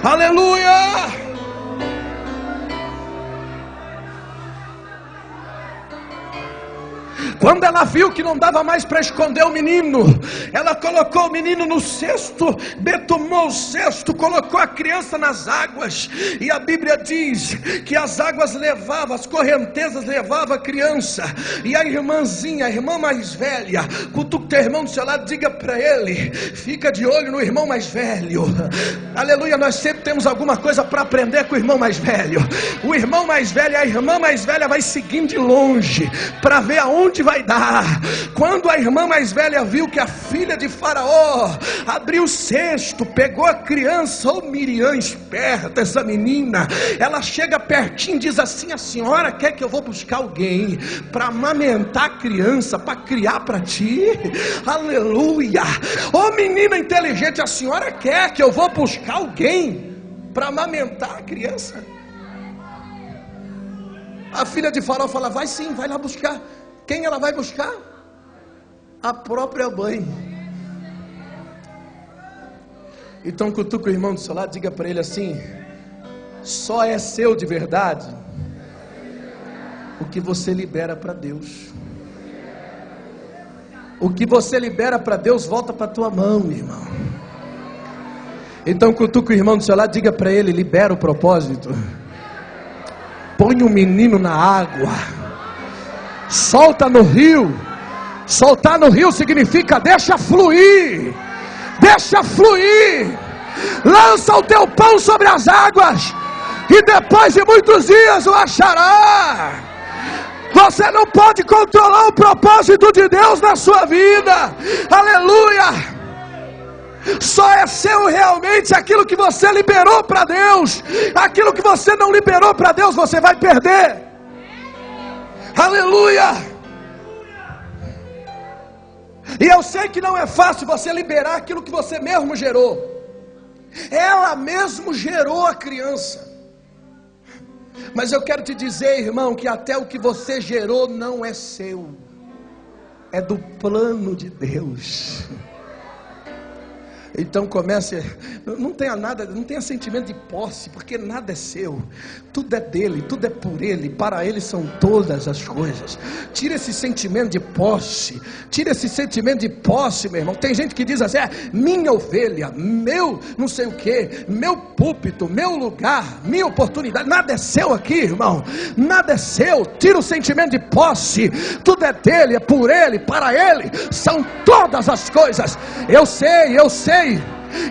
S1: Aleluia. Quando ela viu que não dava mais para esconder o menino, ela colocou o menino no cesto, betumou o cesto, colocou a criança nas águas. E a Bíblia diz que as águas levavam, as correntezas levavam a criança. E a irmãzinha, a irmã mais velha, cutuca o teu irmão do seu lado, diga para ele: fica de olho no irmão mais velho. Aleluia, nós sempre temos alguma coisa para aprender com o irmão mais velho. O irmão mais velho, a irmã mais velha vai seguindo de longe, para ver aonde vai vai dar. Quando a irmã mais velha viu que a filha de Faraó abriu o cesto, pegou a criança, Miriam, esperta essa menina, ela chega pertinho e diz assim: a senhora quer que eu vou buscar alguém para amamentar a criança, para criar para ti? Aleluia! Menina inteligente, a senhora quer que eu vou buscar alguém para amamentar a criança? A filha de Faraó fala: vai sim, vai lá buscar. Quem ela vai buscar? A própria mãe. Então cutuca o irmão do seu lado, diga para ele assim: só é seu de verdade o que você libera para Deus. O que você libera para Deus volta para a tua mão, irmão. Então cutuca o irmão do seu lado, diga para ele: libera o propósito. Põe um menino na água, solta no rio. Soltar no rio significa deixa fluir. Deixa fluir. Lança o teu pão sobre as águas, e depois de muitos dias o achará. Você não pode controlar o propósito de Deus na sua vida. Aleluia. Só é seu realmente aquilo que você liberou para Deus. Aquilo que você não liberou para Deus, você vai perder. Aleluia. E eu sei que não é fácil você liberar aquilo que você mesmo gerou. Ela mesmo gerou a criança. Mas eu quero te dizer, irmão, que até o que você gerou não é seu. É do plano de Deus. Então comece, não tenha nada, não tenha sentimento de posse, porque nada é seu, tudo é dele, tudo é por ele, para ele são todas as coisas. Tira esse sentimento de posse, tira esse sentimento de posse, meu irmão. Tem gente que diz assim: minha ovelha, meu não sei o que, meu púlpito, meu lugar, minha oportunidade. Nada é seu aqui, irmão, nada é seu. Tira o sentimento de posse, tudo é dele, é por ele, para ele são todas as coisas.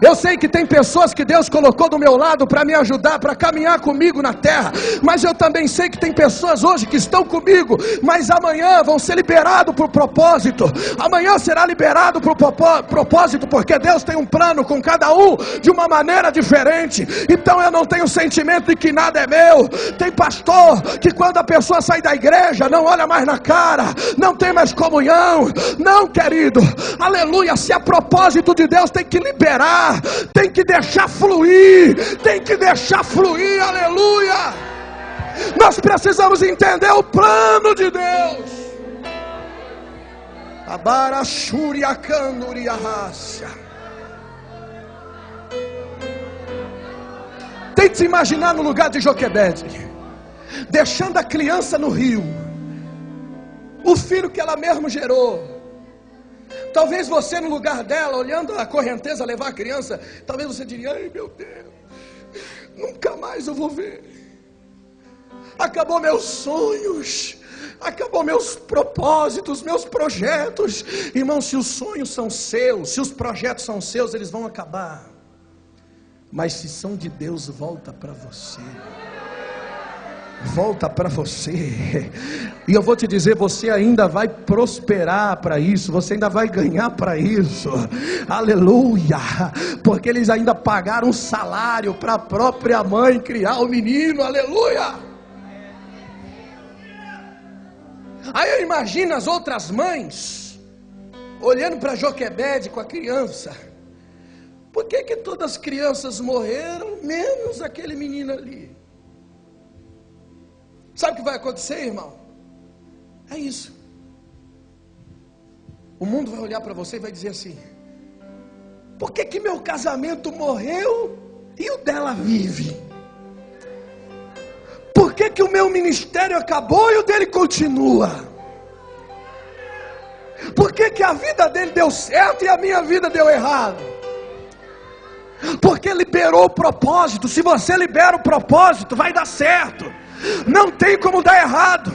S1: Eu sei que tem pessoas que Deus colocou do meu lado para me ajudar, para caminhar comigo na terra. Mas eu também sei que tem pessoas hoje que estão comigo, mas amanhã vão ser liberados para o propósito. Amanhã será liberado para o propósito, porque Deus tem um plano com cada um de uma maneira diferente. Então eu não tenho sentimento de que nada é meu. Tem pastor que quando a pessoa sai da igreja não olha mais na cara, não tem mais comunhão. Não, querido, aleluia. Se é propósito de Deus, tem que liberar. Tem que deixar fluir, aleluia. Nós precisamos entender o plano de Deus. Tente se imaginar no lugar de Joquebede, deixando a criança no rio, o filho que ela mesma gerou. Talvez você no lugar dela, olhando a correnteza levar a criança, talvez você diria: ai meu Deus, nunca mais eu vou ver. Acabou meus sonhos, acabou meus propósitos, meus projetos. Irmão, se os sonhos são seus, se os projetos são seus, eles vão acabar. Mas se são de Deus, volta para você. Volta para você. E eu vou te dizer, você ainda vai prosperar para isso, você ainda vai ganhar para isso. Aleluia. Porque eles ainda pagaram um salário para a própria mãe criar o menino. Aleluia. Aí eu imagino as outras mães olhando para Joquebede com a criança. Por que todas as crianças morreram, menos aquele menino ali? Sabe o que vai acontecer, irmão? É isso. O mundo vai olhar para você e vai dizer assim: por que meu casamento morreu e o dela vive? Por que o meu ministério acabou e o dele continua? Por que a vida dele deu certo e a minha vida deu errado? Porque liberou o propósito. Se você libera o propósito, vai dar certo. Não tem como dar errado.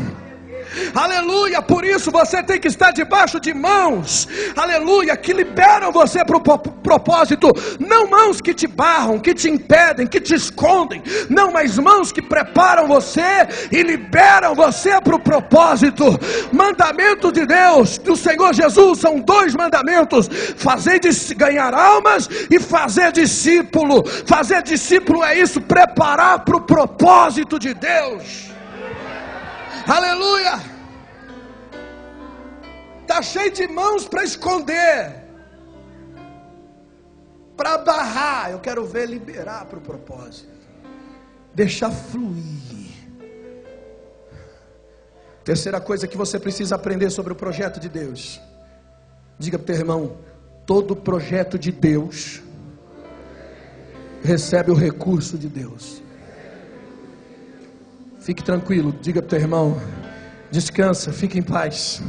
S1: Aleluia, por isso você tem que estar debaixo de mãos, aleluia, que liberam você para o propósito. Não mãos que te barram, que te impedem, que te escondem. Não, mas mãos que preparam você e liberam você para o propósito. Mandamento de Deus, do Senhor Jesus, são 2 mandamentos: fazer ganhar almas e fazer discípulo. Fazer discípulo é isso, preparar para o propósito de Deus. Aleluia. Está cheio de mãos para esconder, para barrar. Eu quero ver liberar para o propósito, deixar fluir. Terceira coisa que você precisa aprender sobre o projeto de Deus. Diga para o teu irmão: todo projeto de Deus recebe o recurso de Deus. Fique tranquilo, diga para o teu irmão: descansa, fique em paz.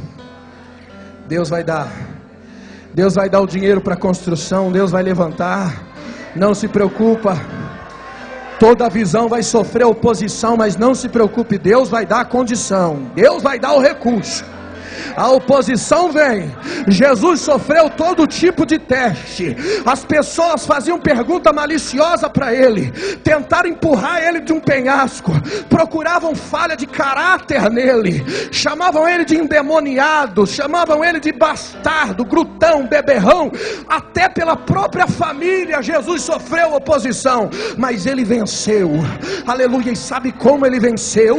S1: Deus vai dar. Deus vai dar o dinheiro para a construção. Deus vai levantar. Não se preocupa. Toda visão vai sofrer oposição, mas não se preocupe. Deus vai dar a condição. Deus vai dar o recurso. A oposição vem. Jesus sofreu todo tipo de teste. As pessoas faziam pergunta maliciosa para ele, tentaram empurrar ele de um penhasco, procuravam falha de caráter nele, chamavam ele de endemoniado, chamavam ele de bastardo, glutão, beberrão. Até pela própria família Jesus sofreu oposição, mas ele venceu. Aleluia. E sabe como ele venceu?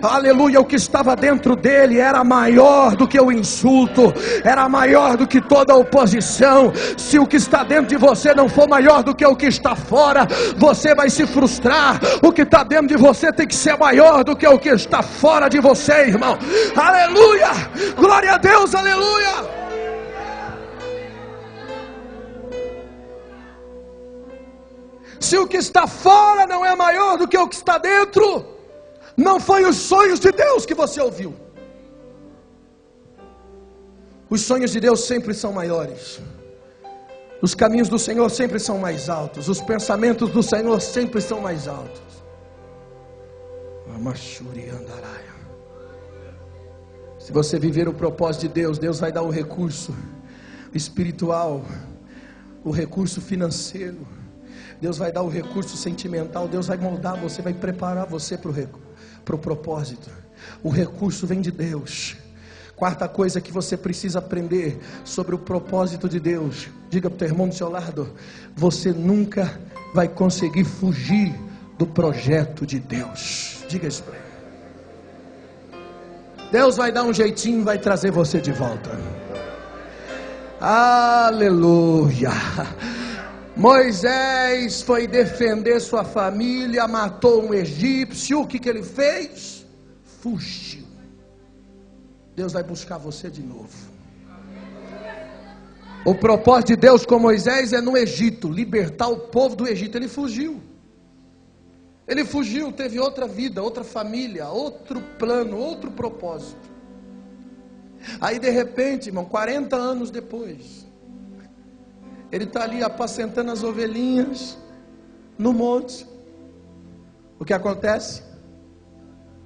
S1: Aleluia. O que estava dentro dele era maior do que o insulto, era maior do que toda a oposição. Se o que está dentro de você não for maior do que o que está fora, você vai se frustrar. O que está dentro de você tem que ser maior do que o que está fora de você, irmão. Aleluia, glória a Deus, aleluia. Se o que está fora não é maior do que o que está dentro, não foi os sonhos de Deus que você ouviu. Os sonhos de Deus sempre são maiores. Os caminhos do Senhor sempre são mais altos. Os pensamentos do Senhor sempre são mais altos. Se você viver o propósito de Deus, Deus vai dar o recurso espiritual, o recurso financeiro. Deus vai dar o recurso sentimental. Deus vai moldar você, vai preparar você para o propósito. O recurso vem de Deus. Quarta coisa que você precisa aprender sobre o propósito de Deus. Diga para o teu irmão do seu lado: você nunca vai conseguir fugir do projeto de Deus. Diga isso para ele. Deus vai dar um jeitinho e vai trazer você de volta. Aleluia. Moisés foi defender sua família, matou um egípcio. O que ele fez? Fugiu. Deus vai buscar você de novo. O propósito de Deus com Moisés é no Egito, libertar o povo do Egito. Ele fugiu. Ele fugiu, teve outra vida, outra família, outro plano, outro propósito. Aí de repente, irmão, 40 anos depois, ele está ali apacentando as ovelhinhas no monte. O que acontece?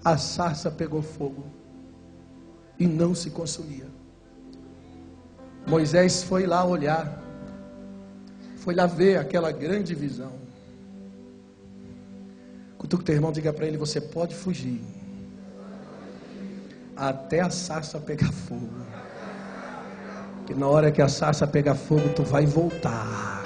S1: A sarça pegou fogo e não se consumia. Moisés foi lá olhar, foi lá ver aquela grande visão. Cutuca o teu irmão, diga para ele: você pode fugir até a sarça pegar fogo, que na hora que a sarça pegar fogo, tu vai voltar.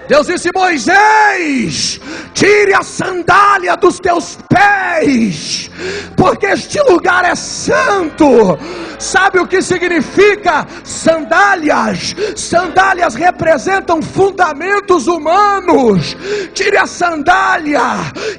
S1: Deus disse: Moisés, tire a sandália dos teus pés, porque este lugar é santo. Sabe o que significa sandálias? Sandálias representam fundamentos humanos. Tire a sandália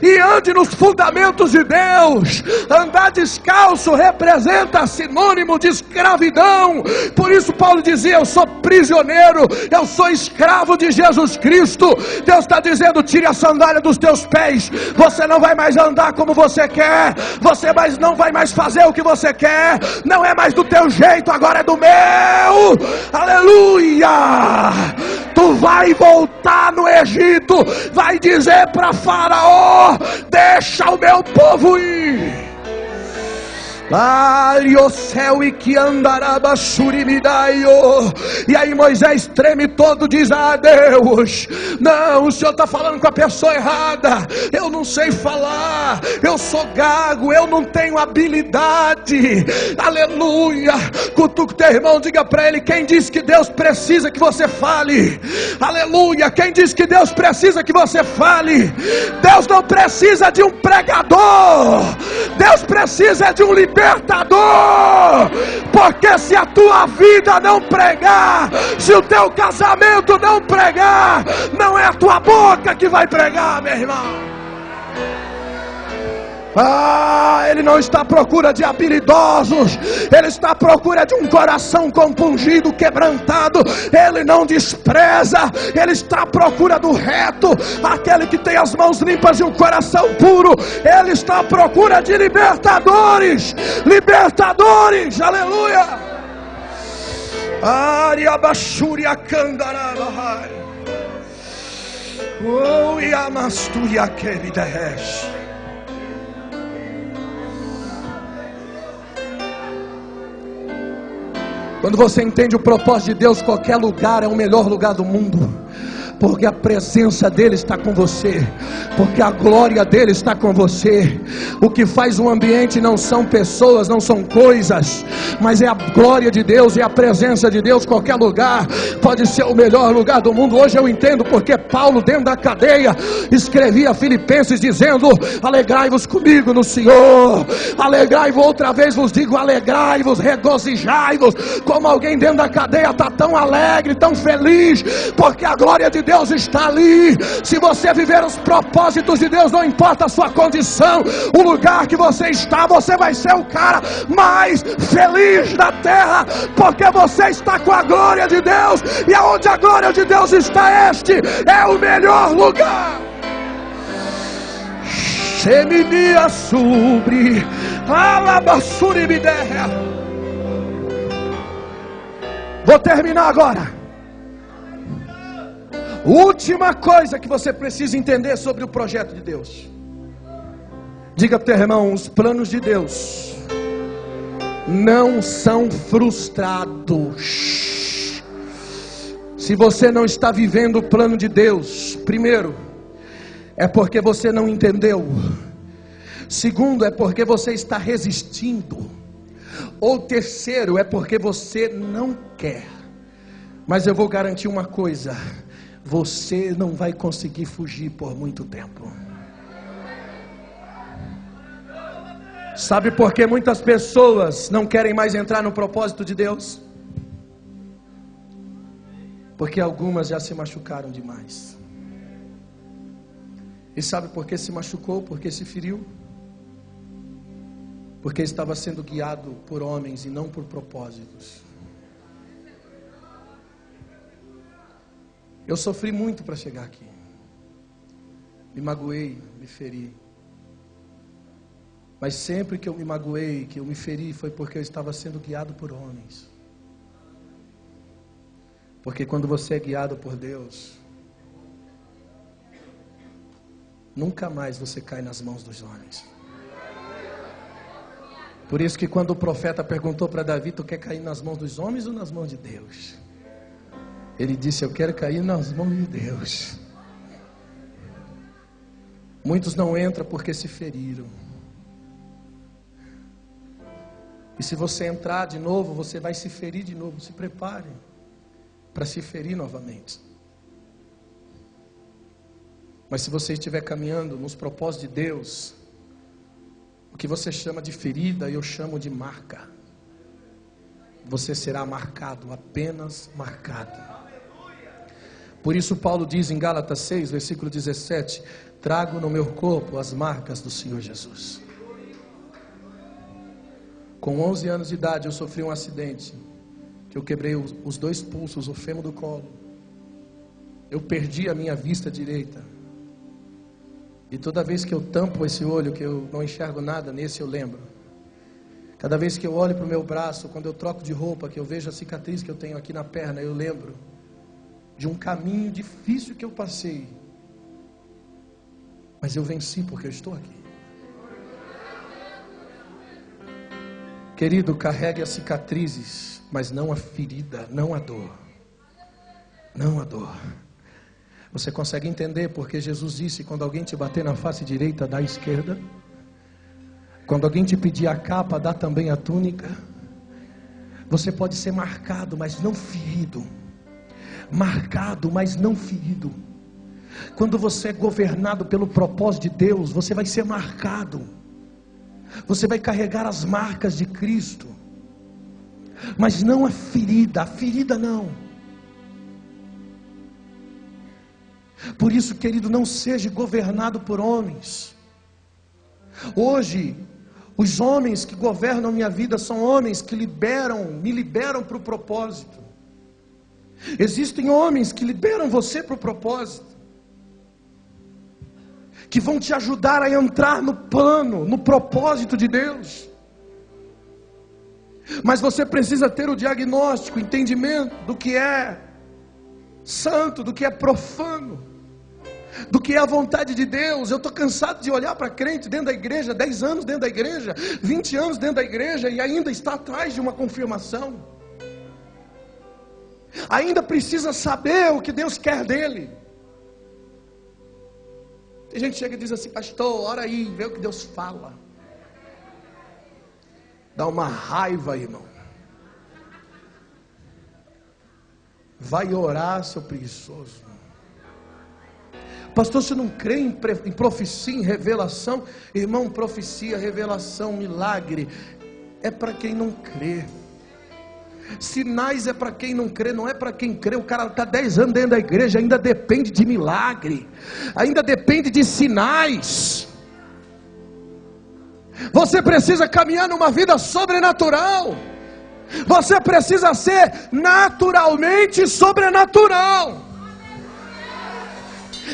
S1: e ande nos fundamentos de Deus. Andar descalço representa sinônimo de escravidão. Por isso Paulo dizia: eu sou prisioneiro, eu sou escravo de Jesus Cristo. Deus está dizendo: tire a sandália dos teus pés. Você não vai mais andar como você quer, você não vai mais fazer o que você quer, não é mais do teu jeito, agora é do meu. Aleluia! Tu vai voltar no Egito, vai dizer para Faraó: deixa o meu povo ir. O céu e que andará baixurimidaio. E aí Moisés treme todo, diz: ah, Deus, não, o Senhor está falando com a pessoa errada. Eu não sei falar, eu sou gago, eu não tenho habilidade. Aleluia. Cutuca o teu irmão, diga para ele: quem diz que Deus precisa que você fale? Aleluia. Quem diz que Deus precisa que você fale? Deus não precisa de um pregador, Deus precisa de um libertador. Porque se a tua vida não pregar, se o teu casamento não pregar, não é a tua boca que vai pregar, meu irmão. Ele não está à procura de habilidosos, Ele está à procura de um coração compungido, quebrantado. Ele não despreza, Ele está à procura do reto, aquele que tem as mãos limpas e um coração puro. Ele está à procura de libertadores, libertadores, aleluia. Ariabashuria candarabahai. Oh, yamasturia queridesh. Quando você entende o propósito de Deus, qualquer lugar é o melhor lugar do mundo. Porque a presença dele está com você, porque a glória dele está com você. O que faz um ambiente não são pessoas, não são coisas, mas é a glória de Deus e a presença de Deus. Qualquer lugar pode ser o melhor lugar do mundo. Hoje eu entendo porque Paulo, dentro da cadeia, escrevia a Filipenses dizendo: alegrai-vos comigo no Senhor. Alegrai-vos, outra vez vos digo, alegrai-vos, regozijai-vos. Como alguém dentro da cadeia está tão alegre, tão feliz, porque a glória de Deus está ali. Se você viver os propósitos de Deus, não importa a sua condição, o lugar que você está, você vai ser o cara mais feliz da terra, porque você está com a glória de Deus, e aonde a glória de Deus está, este é o melhor lugar. Sheminia sobre alabassuri biderra. Vou terminar agora. Última coisa que você precisa entender sobre o projeto de Deus. Diga para o teu irmão: os planos de Deus não são frustrados. Se você não está vivendo o plano de Deus, primeiro, é porque você não entendeu. Segundo, é porque você está resistindo. Ou terceiro, é porque você não quer. Mas eu vou garantir uma coisa: você não vai conseguir fugir por muito tempo. Sabe por que muitas pessoas não querem mais entrar no propósito de Deus? Porque algumas já se machucaram demais. E sabe por que se machucou? Porque se feriu? Porque estava sendo guiado por homens e não por propósitos. Eu sofri muito para chegar aqui. Me magoei, me feri. Mas sempre que eu me magoei, que eu me feri, foi porque eu estava sendo guiado por homens. Porque quando você é guiado por Deus, nunca mais você cai nas mãos dos homens. Por isso que quando o profeta perguntou para Davi: tu quer cair nas mãos dos homens ou nas mãos de Deus? Ele disse: eu quero cair nas mãos de Deus. Muitos não entram porque se feriram. E se você entrar de novo, você vai se ferir de novo. Se prepare para se ferir novamente. Mas se você estiver caminhando nos propósitos de Deus, o que você chama de ferida, eu chamo de marca. Você será marcado, apenas marcado. Por isso Paulo diz em Gálatas 6, versículo 17: trago no meu corpo as marcas do Senhor Jesus. Com 11 anos de idade eu sofri um acidente Eu quebrei os 2 pulsos, o fêmur do colo. Eu perdi a minha vista direita. E toda vez que eu tampo esse olho, que eu não enxergo nada, nesse eu lembro. Cada vez que eu olho para o meu braço, quando eu troco de roupa, que eu vejo a cicatriz que eu tenho aqui na perna, eu lembro de um caminho difícil que eu passei. Mas eu venci porque eu estou aqui. Querido, carregue as cicatrizes, mas não a ferida, não a dor. Não a dor. Você consegue entender porque Jesus disse: quando alguém te bater na face direita, dá a esquerda. Quando alguém te pedir a capa, dá também a túnica. Você pode ser marcado, mas não ferido. Marcado, mas não ferido. Quando você é governado pelo propósito de Deus, você vai ser marcado. Você vai carregar as marcas de Cristo. Mas não a ferida não. Por isso, querido, não seja governado por homens. Hoje, os homens que governam minha vida são homens que me liberam para o propósito. Existem homens que liberam você para o propósito, que vão te ajudar a entrar no plano, no propósito de Deus. Mas você precisa ter o diagnóstico, o entendimento do que é santo, do que é profano, do que é a vontade de Deus. Eu estou cansado de olhar para crente dentro da igreja, 10 anos dentro da igreja, 20 anos dentro da igreja, e ainda está atrás de uma confirmação. Ainda precisa saber o que Deus quer dele. Tem gente que chega e diz assim: pastor, ora aí, vê o que Deus fala. Dá uma raiva, irmão. Vai orar, seu preguiçoso. Pastor, você não crê em profecia, em revelação? Irmão, profecia, revelação, milagre é para quem não crê. Sinais é para quem não crê, não é para quem crê. O cara está 10 anos dentro da igreja, ainda depende de milagre, ainda depende de sinais. Você precisa caminhar numa vida sobrenatural. Você precisa ser naturalmente sobrenatural.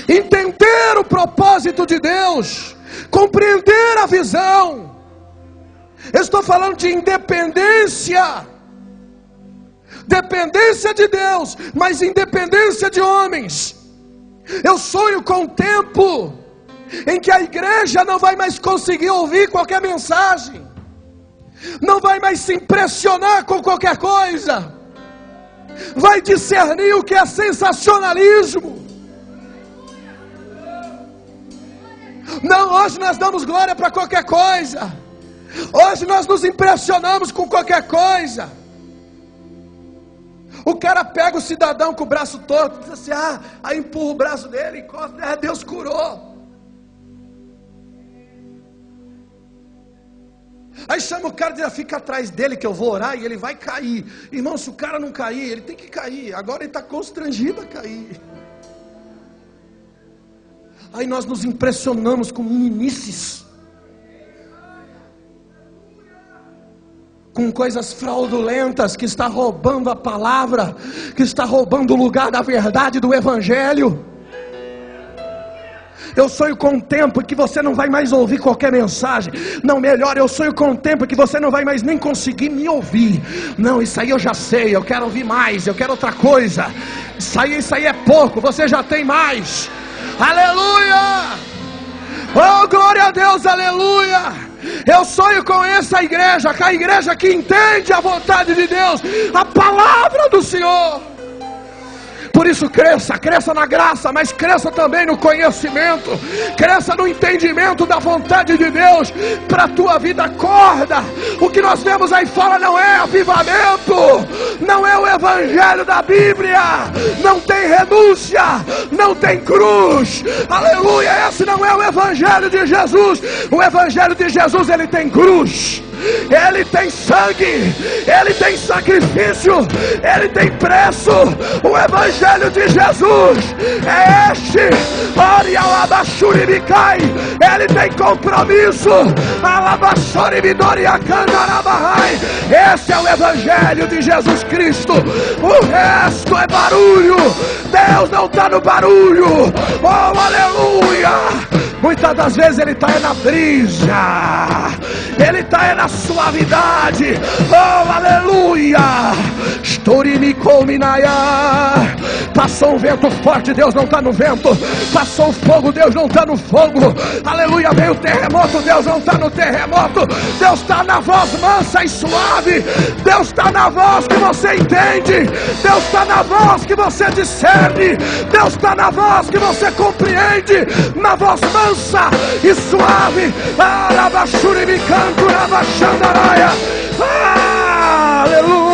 S1: Entender o propósito de Deus, compreender a visão. Eu estou falando de independência. Dependência de Deus, mas independência de homens. Eu sonho com o tempo em que a igreja não vai mais conseguir ouvir qualquer mensagem, não vai mais se impressionar com qualquer coisa, vai discernir o que é sensacionalismo. Não, hoje nós damos glória para qualquer coisa, hoje nós nos impressionamos com qualquer coisa. O cara pega o cidadão com o braço torto, diz assim: aí empurra o braço dele, encosta, Deus curou. Aí chama o cara e diz: fica atrás dele que eu vou orar e ele vai cair. Irmão, se o cara não cair, ele tem que cair. Agora ele está constrangido a cair. Aí nós nos impressionamos com meninices, com coisas fraudulentas, que está roubando a palavra, que está roubando o lugar da verdade do evangelho. Eu sonho com um tempo que você não vai mais ouvir qualquer mensagem. Não, melhor, eu sonho com um tempo que você não vai mais nem conseguir me ouvir. Não, isso aí eu já sei, eu quero ouvir mais, eu quero outra coisa. Isso aí é pouco, você já tem mais. Aleluia! Oh, glória a Deus, aleluia! Eu sonho com essa igreja, com a igreja que entende a vontade de Deus, a palavra do Senhor. Por isso cresça na graça, mas cresça também no conhecimento, cresça no entendimento da vontade de Deus para a tua vida. Acorda, o que nós vemos aí fora não é avivamento, não é o evangelho da Bíblia, não tem renúncia, não tem cruz, aleluia, esse não é o evangelho de Jesus. O evangelho de Jesus, ele tem cruz, ele tem sangue, ele tem sacrifício, ele tem preço. O evangelho de Jesus é este. Ele tem compromisso. Esse é o Evangelho de Jesus Cristo. O resto é barulho. Deus não está no barulho. Oh, aleluia. Muitas das vezes Ele está na brisa, Ele está na suavidade. Oh, aleluia. Passou um vento forte, Deus não está no vento. Passou o fogo, Deus não está no fogo. Aleluia. Veio o terremoto, Deus não está no terremoto. Deus está na voz mansa e suave. Deus está na voz que você entende. Deus está na voz que você discerne. Deus está na voz que você compreende. Na voz mansa e suave. Aleluia.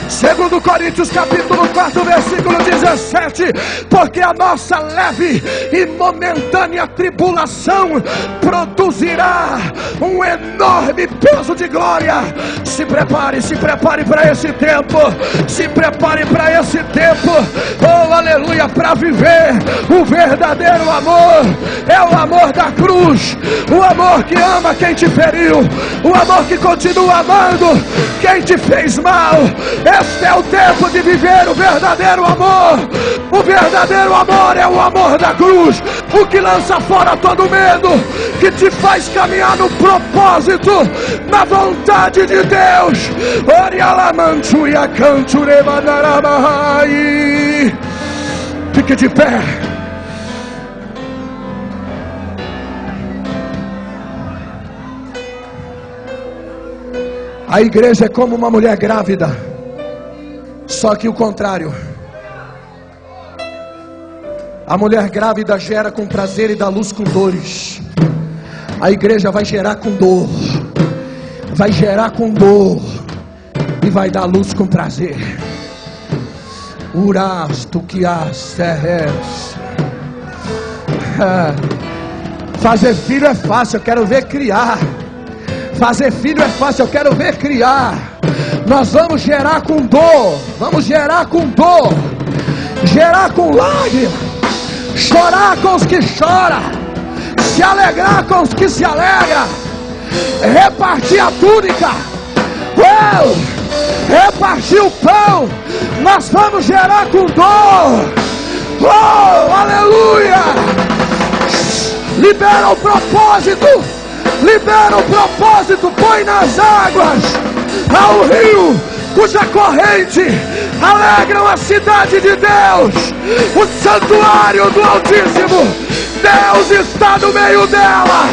S1: Segundo Coríntios capítulo 4 versículo 17, porque a nossa leve e momentânea tribulação produzirá um enorme peso de glória. Se prepare para esse tempo. Se prepare para esse tempo. Oh, aleluia, para viver o verdadeiro amor. É o amor da cruz, o amor que ama quem te feriu, o amor que continua amando quem te fez mal. Este é o tempo de viver o verdadeiro amor. O verdadeiro amor é o amor da cruz, o que lança fora todo medo, que te faz caminhar no propósito, na vontade de Deus. Fique de pé. A igreja é como uma mulher grávida, só que o contrário. A mulher grávida gera com prazer e dá luz com dores. A igreja vai gerar com dor, vai gerar com dor e vai dar luz com prazer. Urasto que as fazer filho é fácil, eu quero ver criar. Fazer filho é fácil, eu quero ver criar. Nós vamos gerar com dor, vamos gerar com dor, gerar com lágrimas, chorar com os que choram, se alegrar com os que se alegram, repartir a túnica, repartir o pão. Nós vamos gerar com dor. Oh, aleluia. Libera o propósito. Libera o propósito, põe nas águas ao rio, cuja corrente alegram a cidade de Deus, o santuário do Altíssimo. Deus está no meio dela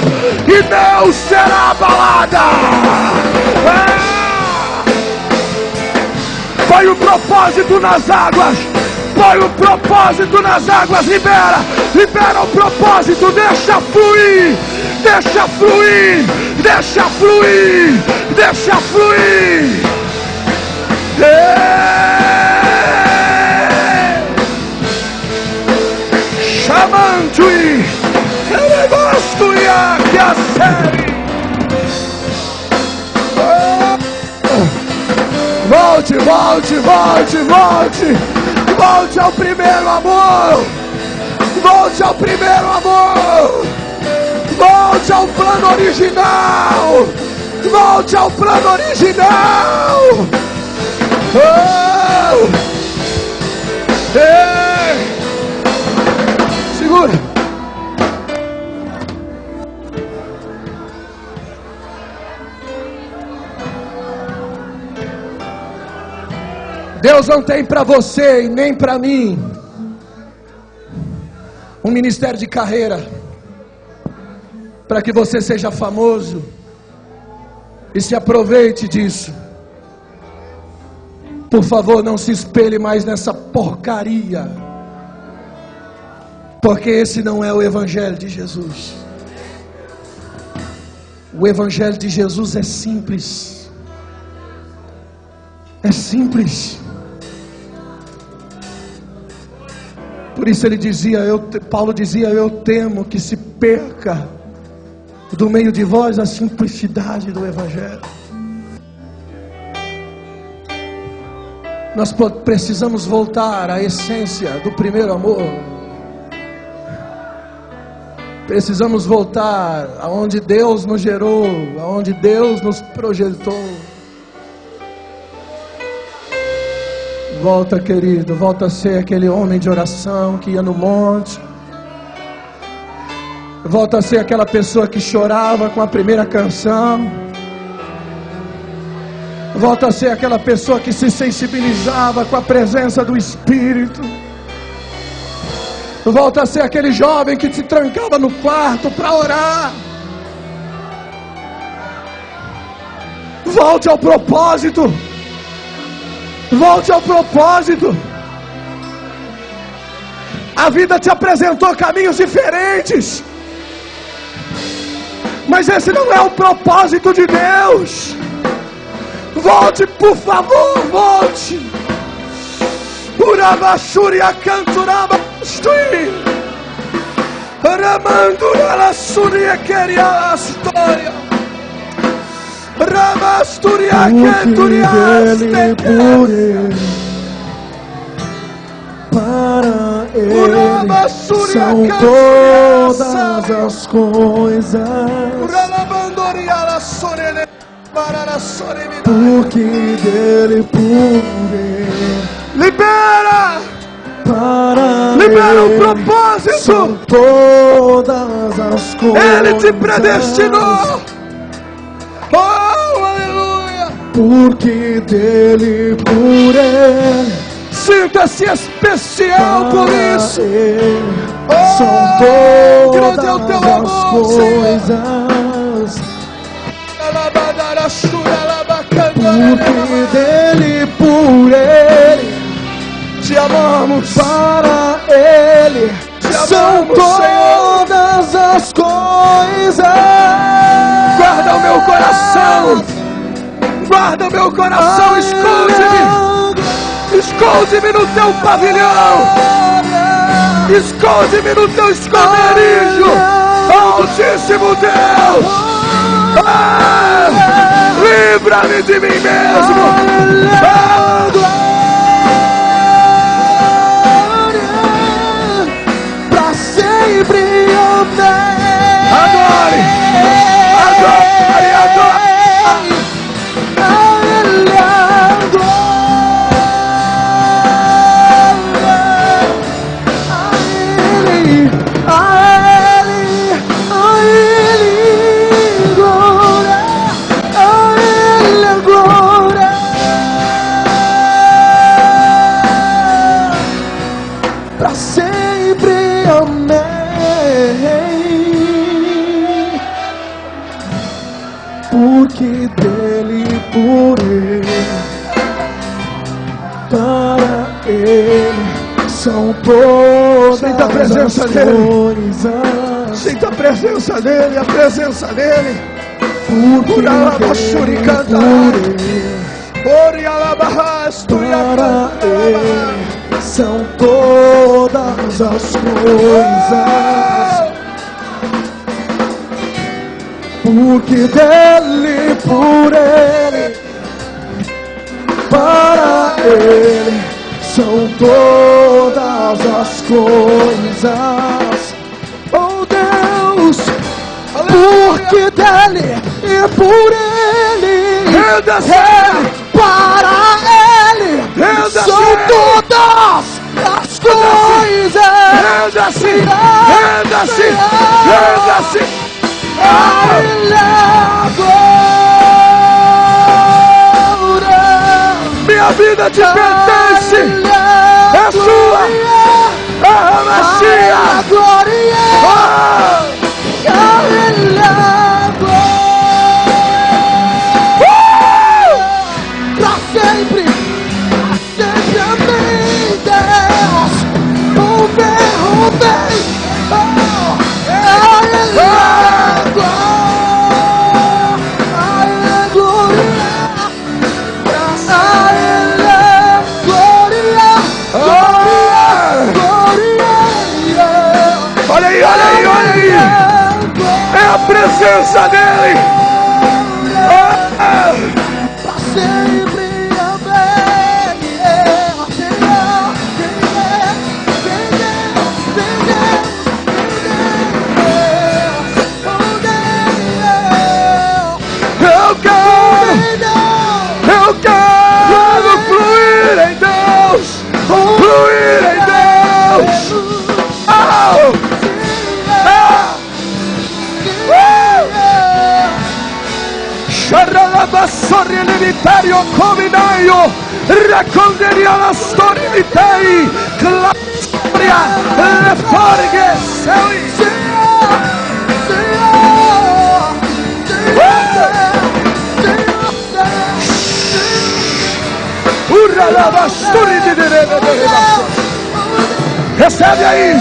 S1: e Deus será abalada. Põe o propósito nas águas. Põe o propósito nas águas. Libera o propósito. Deixa fluir. Deixa fluir, deixa fluir, deixa fluir. Chamando-e, eu gosto e aqui a série. Volte, volte, volte, volte. Volte ao primeiro amor. Volte ao primeiro amor. Volte ao plano original. Volte ao plano original. Oh! Ei! Segura. Deus não tem para você e nem para mim um ministério de carreira para que você seja famoso e se aproveite disso. Por favor, não se espelhe mais nessa porcaria, porque esse não é o Evangelho de Jesus. O Evangelho de Jesus é simples. É simples. Por isso ele dizia, Paulo dizia, eu temo que se perca do meio de vós a simplicidade do Evangelho. Nós precisamos voltar à essência do primeiro amor. Precisamos voltar aonde Deus nos gerou, aonde Deus nos projetou. Volta, querido, volta a ser aquele homem de oração que ia no monte. Volta a ser aquela pessoa que chorava com a primeira canção. Volta a ser aquela pessoa que se sensibilizava com a presença do Espírito. Volta a ser aquele jovem que se trancava no quarto para orar. Volte ao propósito. Volte ao propósito. A vida te apresentou caminhos diferentes, mas esse não é o propósito de Deus. Volte, por favor, volte. Urabashuria canturaba stui. Ramandura la suria queria a história. Ramasturia canturia
S2: para Ele são todas as coisas. Porque dele por Ele.
S1: Libera!
S2: Para
S1: libera
S2: Ele
S1: o propósito!
S2: são todas as coisas.
S1: Ele te predestinou! Oh, aleluia!
S2: Porque dele por Ele.
S1: Sinta-se especial por isso!
S2: Oh, são
S1: grande é o teu
S2: todas
S1: amor,
S2: as coisas. Porque dele por Ele
S1: te amamos,
S2: para Ele
S1: te
S2: são
S1: amamos,
S2: todas
S1: Senhor.
S2: as coisas.
S1: Guarda o meu coração, guarda o meu coração, esconde-me, esconde-me no teu pavilhão, esconde-me no teu esconderijo, Altíssimo Deus. Livra-me de mim mesmo.
S2: Pra sempre amei.
S1: Adore, adore, adore.
S2: Porque dele por Ele, para Ele são todas
S1: Sinta a presença
S2: as
S1: dele.
S2: coisas.
S1: Sinta a presença dele, a presença dele.
S2: Porque
S1: Uralabashuri
S2: dele
S1: canta.
S2: por Ele,
S1: Orialabahastu
S2: para
S1: yakanta.
S2: Ele são todas as coisas. Porque dele por Ele, para Ele são todas as coisas. Oh Deus, porque dele e por Ele,
S1: Renda-se,
S2: para Ele
S1: Renda-se.
S2: são todas as coisas.
S1: renda-se, renda-se, renda-se. Minha vida te pertence, é sua, a Machia.
S2: Pra sempre, sempre amém, Deus. Oh, vem,
S1: Olha aí, olha aí, olha aí. É a presença dele.
S2: Pra sempre amém. Rabassori limitario cominaio, racconderia la storia di te, gloria, le forghe, sei. Urra la basturi di recebe aí.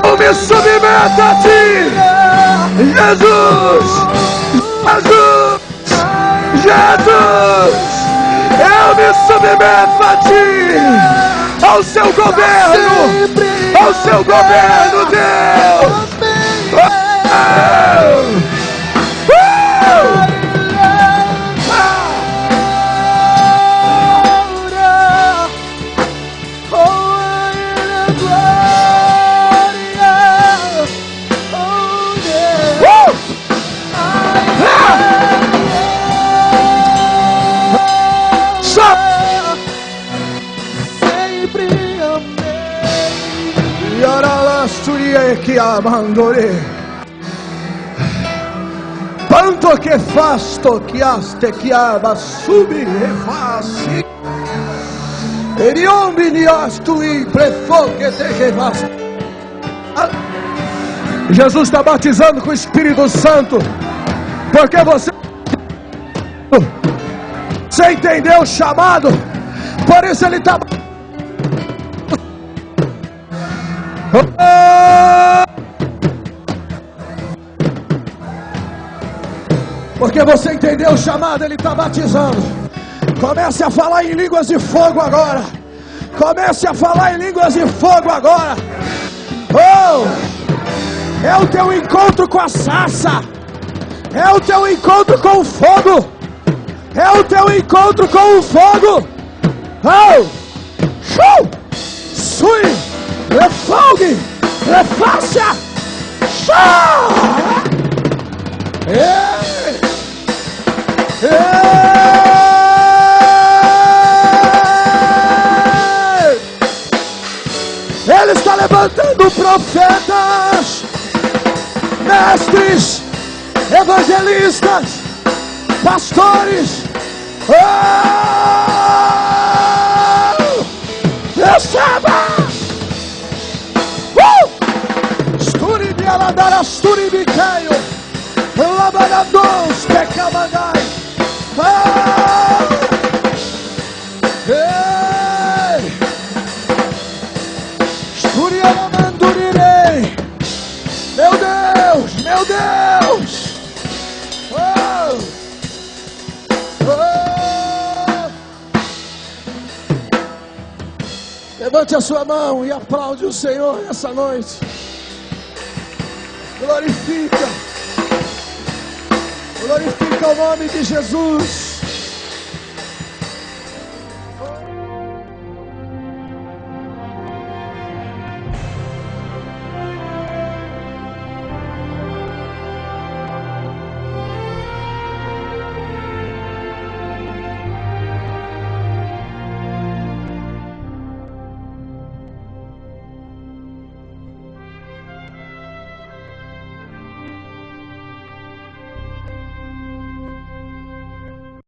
S2: Eu me submeto a ti, Jesus, Jesus, Jesus. Eu me submeto a ti, ao seu governo, Deus. Que amandore tanto che fasto che aste che aba subi e fasi e riombini astui prefoque te que vas. Jesus está batizando com o Espírito Santo porque você entendeu o chamado, por isso ele está porque você entendeu o chamado, ele está batizando. Comece a falar em línguas de fogo agora. Comece a falar em línguas de fogo agora. Oh! É o teu encontro com a sarça. É o teu encontro com o fogo. É o teu encontro com o fogo. Oh! Show! Sui! Lefogue! Lefácia! Show! Ele está levantando profetas, mestres, evangelistas, pastores. Receba! Sturi de aladar, sturi de caio. Labarados, pecamandai. Esturialamandurirei. Meu Deus, meu Deus. Oh. Oh. Levante a sua mão e aplaude o Senhor nessa noite. Glorifica o nome de Jesus.